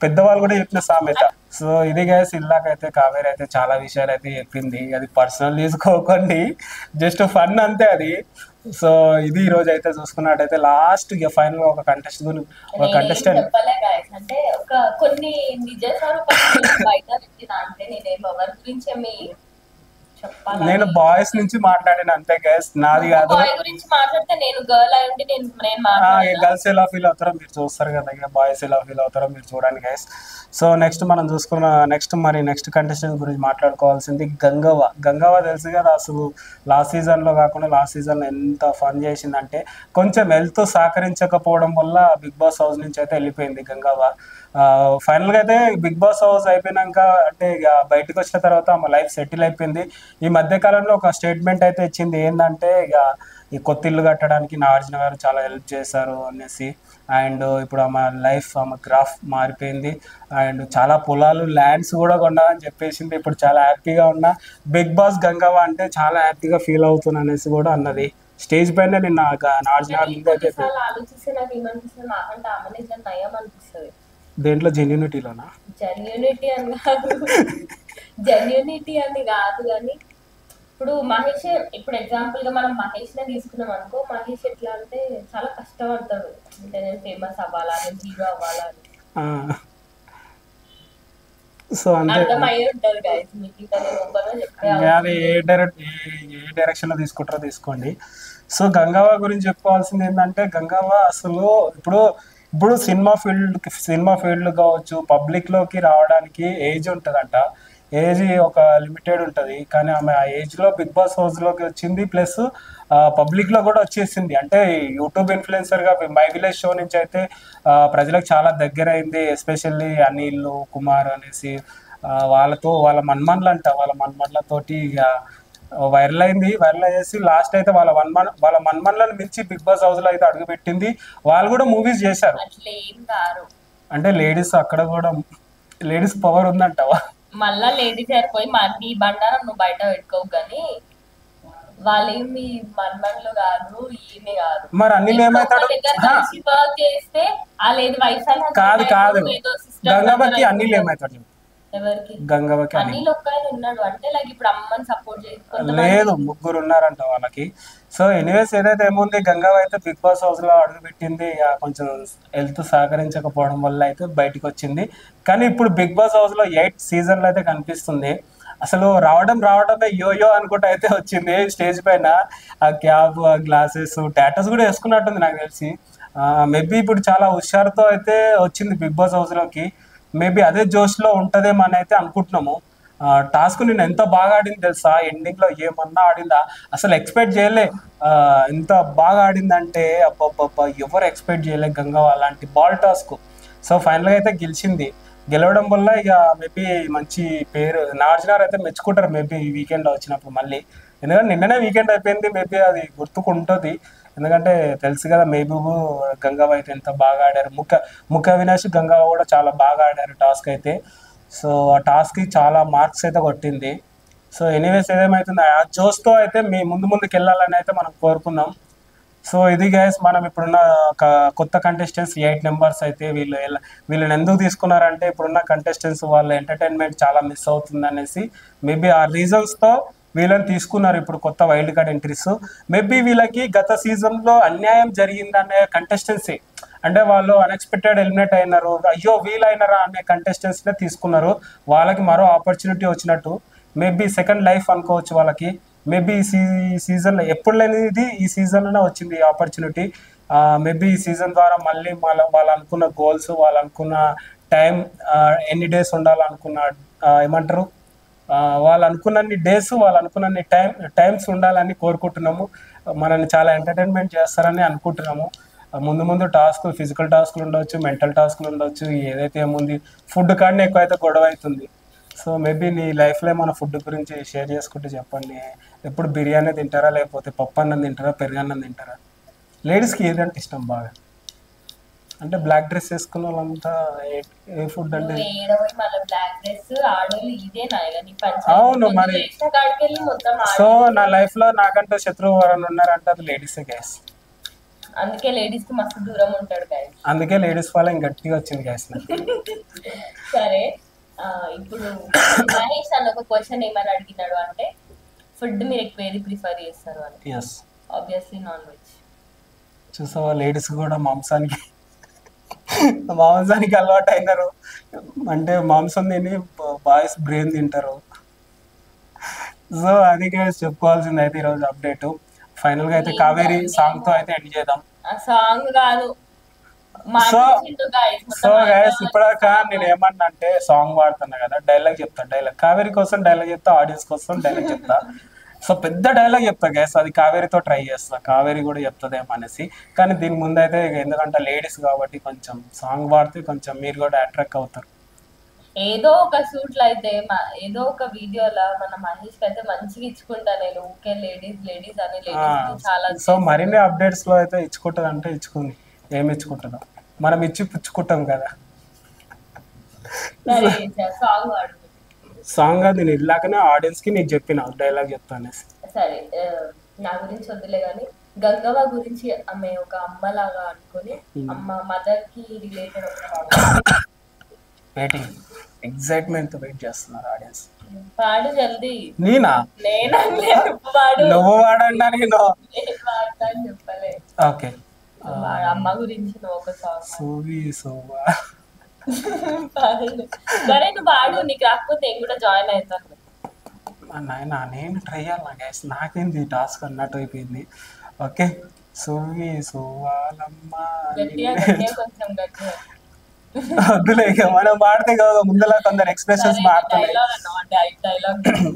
పెద్దవాళ్ళు కూడా చెప్పిన సామెత. సో ఇది గ్యాస్, ఇలాగైతే కావేరి అయితే చాలా విషయాలు అయితే చెప్పింది. అది పర్సనల్ తీసుకోకండి, జస్ట్ ఫన్ అంతే అది. సో ఇది ఈ రోజు అయితే చూసుకున్నట్టయితే లాస్ట్ ఫైనల్ ఒక కంటెస్టెంట్ అంటే ఒక కొన్ని నిజ స్వరూపాలు బయట పెట్టిన, అంటే నేనేం ఎవరి గురించి నేను బాయ్స్ నుంచి మాట్లాడిన అంతే గైస్, నాది కాదు. గురించి మాట్లాడితే నేను గర్ల్ అయి ఉండి గర్ల్స్ ఎలా ఫీల్ అవుతారో మీరు చూస్తారు కదా, ఇక బాయ్స్ ఎలా ఫీల్ అవుతారో మీరు చూడండి గైస్. సో నెక్స్ట్ మనం చూసుకున్న నెక్స్ట్ కంటెస్టెంట్ గురించి మాట్లాడుకోవాల్సింది గంగవ్వ తెలుసు కదా. అసలు లాస్ట్ సీజన్లో కాకుండా లాస్ట్ సీజన్లో ఎంత ఫన్ చేసిందంటే, కొంచెం హెల్త్ సహకరించకపోవడం వల్ల బిగ్ బాస్ హౌస్ నుంచి అయితే వెళ్ళిపోయింది గంగవ్వ. ఫైనల్గా అయితే బిగ్ బాస్ హౌస్ అయిపోయినాక అంటే ఇక బయటకు వచ్చిన తర్వాత ఆమె లైఫ్ సెటిల్ అయిపోయింది. ఈ మధ్య కాలంలో ఒక స్టేట్మెంట్ అయితే ఇచ్చింది, ఏంటంటే ఇక ఈ కొత్త ఇల్లు కట్టడానికి నాగార్జున గారు చాలా హెల్ప్ చేశారు అనేసి. అండ్ ఇప్పుడు ఆమె లైఫ్, ఆమె గ్రాఫ్ మారిపోయింది. అండ్ చాలా పొలాలు, ల్యాండ్స్ కూడా కొన్నారని చెప్పేసింది. ఇప్పుడు చాలా హ్యాపీగా ఉన్నా, బిగ్ బాస్ గంగవ్వ అంటే చాలా హ్యాపీగా ఫీల్ అవుతున్నా అనేసి కూడా అన్నది. స్టేజ్ పైన నిన్న నాగార్జున గారు ముందు అయితే దేంట్లో జెన్యూనిటీలోనా? జెన్యూనిటీ అని కాదు కానీ ఇప్పుడు మహేష్, ఇప్పుడు ఎగ్జాంపుల్ గా మనం మహేష్ నే తీసుకున్నాం అనుకో. మహేష్ ఎట్లా అంటే చాలా కష్టపడతాడు, అంటే నేను ఫేమస్ అవ్వాలా, నేను హీరో అవ్వాలా అని. సో అర్థమయ్యే ఉంటది గైస్ మీకు. అది ఏ డైరెక్షన్ లో తీసుకుంటారో తీసుకోండి. సో గంగవ్వ గురించి చెప్పుకోవాల్సింది ఏంటంటే, గంగవ్వ అసలు ఇప్పుడు సినిమా ఫీల్డ్ కావచ్చు, పబ్లిక్ లోకి రావడానికి ఏజ్ ఉంటుందంట. ఏజ్ ఒక లిమిటెడ్ ఉంటుంది, కానీ ఆమె ఆ ఏజ్ లో బిగ్ బాస్ హౌస్ లోకి వచ్చింది. ప్లస్ పబ్లిక్ లో కూడా వచ్చేసింది. అంటే యూట్యూబ్ ఇన్ఫ్లుయెన్సర్ గా మై విలేజ్ షో నుంచి అయితే ప్రజలకు చాలా దగ్గర అయింది. ఎస్పెషల్లీ అనిల్ కుమార్ అనేసి వాళ్ళ మన్మన్లతోటి ఇక వైరల్ అయ్యేసి లాస్ట్ అయితే వాళ్ళ మన్మన్లను మించి బిగ్ బాస్ హౌస్ లో అయితే అడుగుపెట్టింది. వాళ్ళు కూడా మూవీస్ చేశారు. అంటే లేడీస్ అక్కడ కూడా లేడీస్ పవర్ ఉందంటావా? మళ్ళా లేడీస్ అయిపోయి నీ బండారం నువ్వు బయట పెట్టుకోవు, కానీ వాళ్ళేమి మన్మన్లు కాదు, ఏమి కాదు. మరి అనిల్ ఏమైతాడు? చేస్తే కాదు గంగవ్వకి అనిల్ ఏమైతాడు? గంగవ్వకి అనిల్ ఒక్కడే ఉన్నాడు అంటే లైక్ ఇప్పుడు అమ్మని సపోర్ట్ చేసి లేదు, ముగ్గురు ఉన్నారంట వాళ్ళకి. సో ఎనీవేస్ ఏదైతే ఏముంది, గంగవ్వ అయితే బిగ్ బాస్ హౌస్ లో అడుగు పెట్టింది. కొంచెం హెల్త్ సహకరించకపోవడం వల్ల అయితే బయటకు వచ్చింది. కానీ ఇప్పుడు బిగ్ బాస్ హౌస్ లో 8 సీజన్లు అయితే కనిపిస్తుంది. అసలు రావడమే యోయో అనుకుంటా అయితే వచ్చింది. స్టేజ్ పైన ఆ క్యాప్, ఆ గ్లాసెస్, టాటోస్ కూడా వేసుకున్నట్టుంది నాకు తెలిసి. మేబీ ఇప్పుడు చాలా హుషారుతో అయితే వచ్చింది బిగ్ బాస్ హౌస్ లోకి. మేబీ అదే జోష్ లో ఉంటదేమో అని అయితే అనుకుంటున్నాము. టాస్క్ నేను ఎంత బాగా ఆడింది తెలుసా, ఎండింగ్ లో ఏమన్నా ఆడిందా, అసలు ఎక్స్పెక్ట్ చేయలే. ఎంత బాగా ఆడిందంటే అబ్బబ్బబ్బా, ఎవరు ఎక్స్పెక్ట్ చేయలే గంగవ్వ అలాంటి బాల్ టాస్క్. సో ఫైనల్గా అయితే గెలిచింది. గెలవడం వల్ల ఇక మేబీ మంచి పేరు నాగార్జున అయితే మెచ్చుకుంటారు మేబీ ఈ వీకెండ్ వచ్చినప్పుడు మళ్ళీ. ఎందుకంటే నిన్ననే వీకెండ్ అయిపోయింది, మేబీ అది గుర్తుకుంటుంది. ఎందుకంటే తెలుసు కదా మహబూబు గంగవ్వ అయితే ఎంత బాగా ఆడారు. ముఖ అవినాష్ గంగవ్వ కూడా చాలా బాగా ఆడారు టాస్క్ అయితే. సో ఆ టాస్క్కి చాలా మార్క్స్ అయితే కొట్టింది. సో ఎనీవేస్ ఏదేమవుతుంది ఆ జోస్తో అయితే మీ ముందుకు వెళ్ళాలని అయితే మనం కోరుకుందాం. సో ఇది గైస్ మనం ఇప్పుడున్న కొత్త కంటెస్టెంట్స్ 8 మెంబర్స్ అయితే వీళ్ళని ఎందుకు తీసుకున్నారంటే ఇప్పుడున్న కంటెస్టెంట్స్ వాళ్ళ ఎంటర్టైన్మెంట్ చాలా మిస్ అవుతుంది అనేసి మేబీ ఆ రీజన్స్తో వీళ్ళని తీసుకున్నారు ఇప్పుడు కొత్త వైల్డ్ కార్డ్ ఎంట్రీస్. మేబీ వీళ్ళకి గత సీజన్లో అన్యాయం జరిగిందనే కంటెస్టెన్సీ, అంటే వాళ్ళు అన్ఎక్స్పెక్టెడ్ ఎలిమినేట్ అయినారు, అయ్యో వీలైనరా అనే కంటెస్టెంట్స్నే తీసుకున్నారు. వాళ్ళకి మరో ఆపర్చునిటీ వచ్చినట్టు, మేబీ సెకండ్ లైఫ్ అనుకోవచ్చు వాళ్ళకి. మేబీ ఈ సీజన్లో ఎప్పుడు లేనిది ఈ సీజన్లోనే వచ్చింది ఈ ఆపర్చునిటీ. మేబీ ఈ సీజన్ ద్వారా మళ్ళీ వాళ్ళు అనుకున్న గోల్స్, వాళ్ళు అనుకున్న టైం, ఎన్ని డేస్ ఉండాలనుకున్న ఏమంటారు, వాళ్ళు అనుకున్నన్ని డేస్, వాళ్ళు అనుకున్నన్ని టైమ్స్ ఉండాలని కోరుకుంటున్నాము. మనల్ని చాలా ఎంటర్టైన్మెంట్ చేస్తారని అనుకుంటున్నాము. ముందు టాస్క్లు, ఫిజికల్ టాస్క్లు ఉండొచ్చు, మెంటల్ టాస్క్లు ఉండొచ్చు, ఏదైతే ఏముంది ఫుడ్ కానీ ఎక్కువ అయితే గొడవ అవుతుంది. సో మేబీ నీ లైఫ్లో మన ఫుడ్ గురించి షేర్ చేసుకుంటే చెప్పండి. ఎప్పుడు బిర్యానీ తింటారా, లేకపోతే పప్పు అన్నం తింటారా, పెరుగన్నం తింటారా? లేడీస్కి ఏదంటే ఇష్టం బాగా? అంటే బ్లాక్ డ్రెస్ వేసుకున్న వాళ్ళంతా ఏ ఫుడ్ అంటే అవును మరి. సో నా లైఫ్లో నాకంటే శత్రువు ఎవరైనా ఉన్నారంటే అది లేడీసే గైస్. అందుకే లేడీస్ కి మస్తు దూరం ఉంటాడు గైస్. అందుకే లేడీస్ ఫాలోయింగ్ గట్టిగా వచ్చింది గైస్. సరే, ఇప్పుడు మహేష్ అన్న ఒక క్వశ్చన్ ఏమని అడిగినాడు అంటే ఫుడ్ మీరు ఎక్కువ ఏది ప్రిఫర్ చేస్తారు అని. Yes, obviously non veg. చూసావా, లేడీస్ కూడా మాంసానికి అలవాటు అయినారు. అంటే మాంసం తిని బాయ్స్ బ్రెయిన్ తింటారు. సో అది చెప్పుకోవాల్సింది అయితే ఈరోజు అప్డేట్. ఫైనల్ గా అయితే కావేరి సాంగ్ తో అయితే ఎండ్ చేద్దాం. సాంగ్ కాదు, సో గైస్ ఇప్పటిదాకా నేను ఏమన్నా అంటే సాంగ్ వాడుతున్నా కదా, డైలాగ్ చెప్తా. కావేరి కోసం డైలాగ్ చెప్తా, ఆడియన్స్ కోసం డైలాగ్ చెప్తా. సో పెద్ద డైలాగ్ చెప్తా గైస్, అది కావేరితో ట్రై చేస్తా, కావేరి కూడా చెప్తుందేమో అనేసి. కానీ దీని ముందు అయితే ఎందుకంటే లేడీస్ కాబట్టి కొంచెం సాంగ్ వాడితే కొంచెం మీరు కూడా అట్రాక్ట్ అవుతారు. ఏదో ఒక షూట్లో అయితే ఏదో ఒక వీడియోలో మన మహేష్ అయితే మంచిగా ఇచ్చుకుంటా నేను. ఊకే లేడీస్ లేడీస్ అని లేడీస్ చాలా. సో మరిన్ని అప్డేట్స్ లో అయితే ఇచ్చుకుంటుంది అంటే ఇచ్చుకుంది, ఏమి ఇచ్చుకుంటుందో మనం ఇచ్చి పుచ్చుకుంటాం కదా. సాంగ్ అది నేను ఇలాగనే ఆడియన్స్ కి నీకు చెప్పిన డైలాగ్ చెప్తా అనేసి. సరే, నా గురించి వద్దులే కానీ గంగవ్వ గురించి ఆమె ఒక అమ్మలాగా అనుకుని అమ్మ మదర్ కి రిలేటెడ్ వెయిటింగ్, ఎక్సైట్మెంట్ తో వెయిట్ చేస్తున్నారు ఆడియన్స్. పాడు జల్దీ. నేనా? పాడు. నువ్వు వాడన్నా నేను పాడతాను చెప్పలే. ఓకే, అమ్మ గురించి నువ్వు ఒక సాంగ్ సోవి సోవా సరే నువ్వు పాడు, నీకు రాకపోతే నేను కూడా జాయిన్ అవుతాను. నాయన నేను ట్రై చేయాలి గైస్, నాకేంది టాస్క్ అన్నట్టు అయిపోయింది. ఓకే, సోవి సోవాలమ్మ కొంచెం గట్టిగా వద్దులే, మనం పాడితే కదా ముందలా కొందరు ఎక్స్ప్రెషన్స్ మారుతున్నాయి.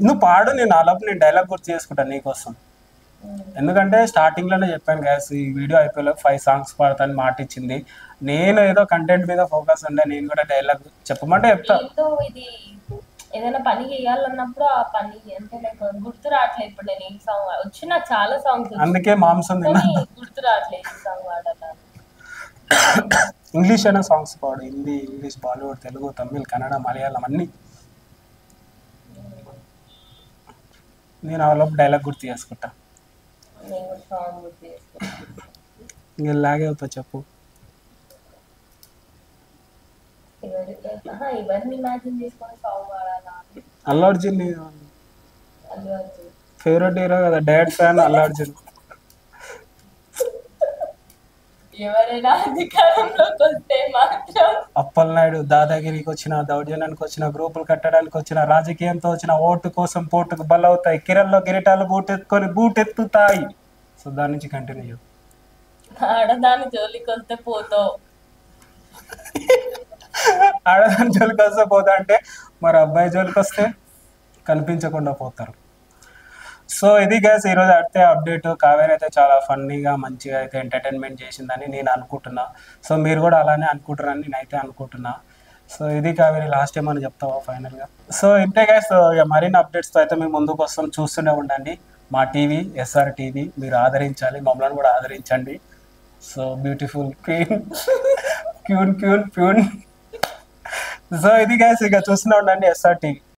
నువ్వు పాడు, నేను ఆలోపు నేను డైలాగ్ గుర్తు చేసుకుంటాను నీకోసం. ఎందుకంటే స్టార్టింగ్ లోనే చెప్పాను గ్యాస్, ఈ వీడియో అయిపోయేలోపు 5 సాంగ్స్ పాడతాను మాట ఇచ్చింది. నేను ఏదో కంటెంట్ మీద ఫోకస్ ఉండే, నేను కూడా డైలాగ్ చెప్పమంటే చెప్తా. ఇది ఏదైనా పని చేయాలన్నప్పుడు ఆ పని అంటే నాకు గుర్తు రావట్లేదు. ఇప్పుడు నేను ఈ సాంగ్ వచ్చిన చాలా సాంగ్స్, అందుకే మాంసం గుర్తు రావట్లేదు ఈ సాంగ్ వాడాలని. ఇంగ్లీష్ అయినా సాంగ్స్ పాడు, హిందీ, ఇంగ్లీష్, బాలీవుడ్, తెలుగు, తమిళ్, కన్నడ, మలయాళం అన్ని. నేను ఆ లోపు డైలాగ్ గుర్తు చేసుకుంటా. ఇంకా లాగే అవుతా చెప్పు. అల్లు అర్జున్ ఫేవరెట్ హీరో కదా, డాడ్ ఫ్యాన్ అల్లు అర్జున్. ఎవరైనా అధికారంలోకి వస్తే మాత్రం అప్పలనాయుడు దాదాగిరికి వచ్చిన, దౌర్జన్యానికి వచ్చిన, గ్రూపులు కట్టడానికి వచ్చిన, రాజకీయంతో వచ్చిన, ఓటు కోసం పోటుకు బలవుతాయి, కిరణ్లో కిరీటాలు బూటెత్తుతాయి. సో దాని నుంచి కంటిన్యూ. ఆడదాని జోలికి వస్తే పోతావు, ఆడదాని జోలికి వస్తే పోతా అంటే మరి అబ్బాయి జోలికి వస్తే కనిపించకుండా పోతారు. సో ఇది గైస్ ఈరోజు అయితే అప్డేట్. కావేరి అయితే చాలా ఫన్నీగా మంచిగా అయితే ఎంటర్టైన్మెంట్ చేసిందని నేను అనుకుంటున్నా. సో మీరు కూడా అలానే అనుకుంటారని నేనైతే అనుకుంటున్నా. సో ఇది కావేరి, లాస్ట్ టైం అని చెప్తావా ఫైనల్గా? సో ఇంతే గైస్, ఇక మరిన్ని అప్డేట్స్తో అయితే మేము ముందుకు వస్తాం. చూస్తూనే ఉండండి మా టీవీ, ఎస్ఆర్ టీవీ. మీరు ఆదరించాలి, మమ్మల్ని కూడా ఆదరించండి. So beautiful queen క్యూన్ క్యూన్ క్యూన్. సో ఇది గైస్, ఇక చూస్తూనే ఉండండి ఎస్ఆర్ టీవీ.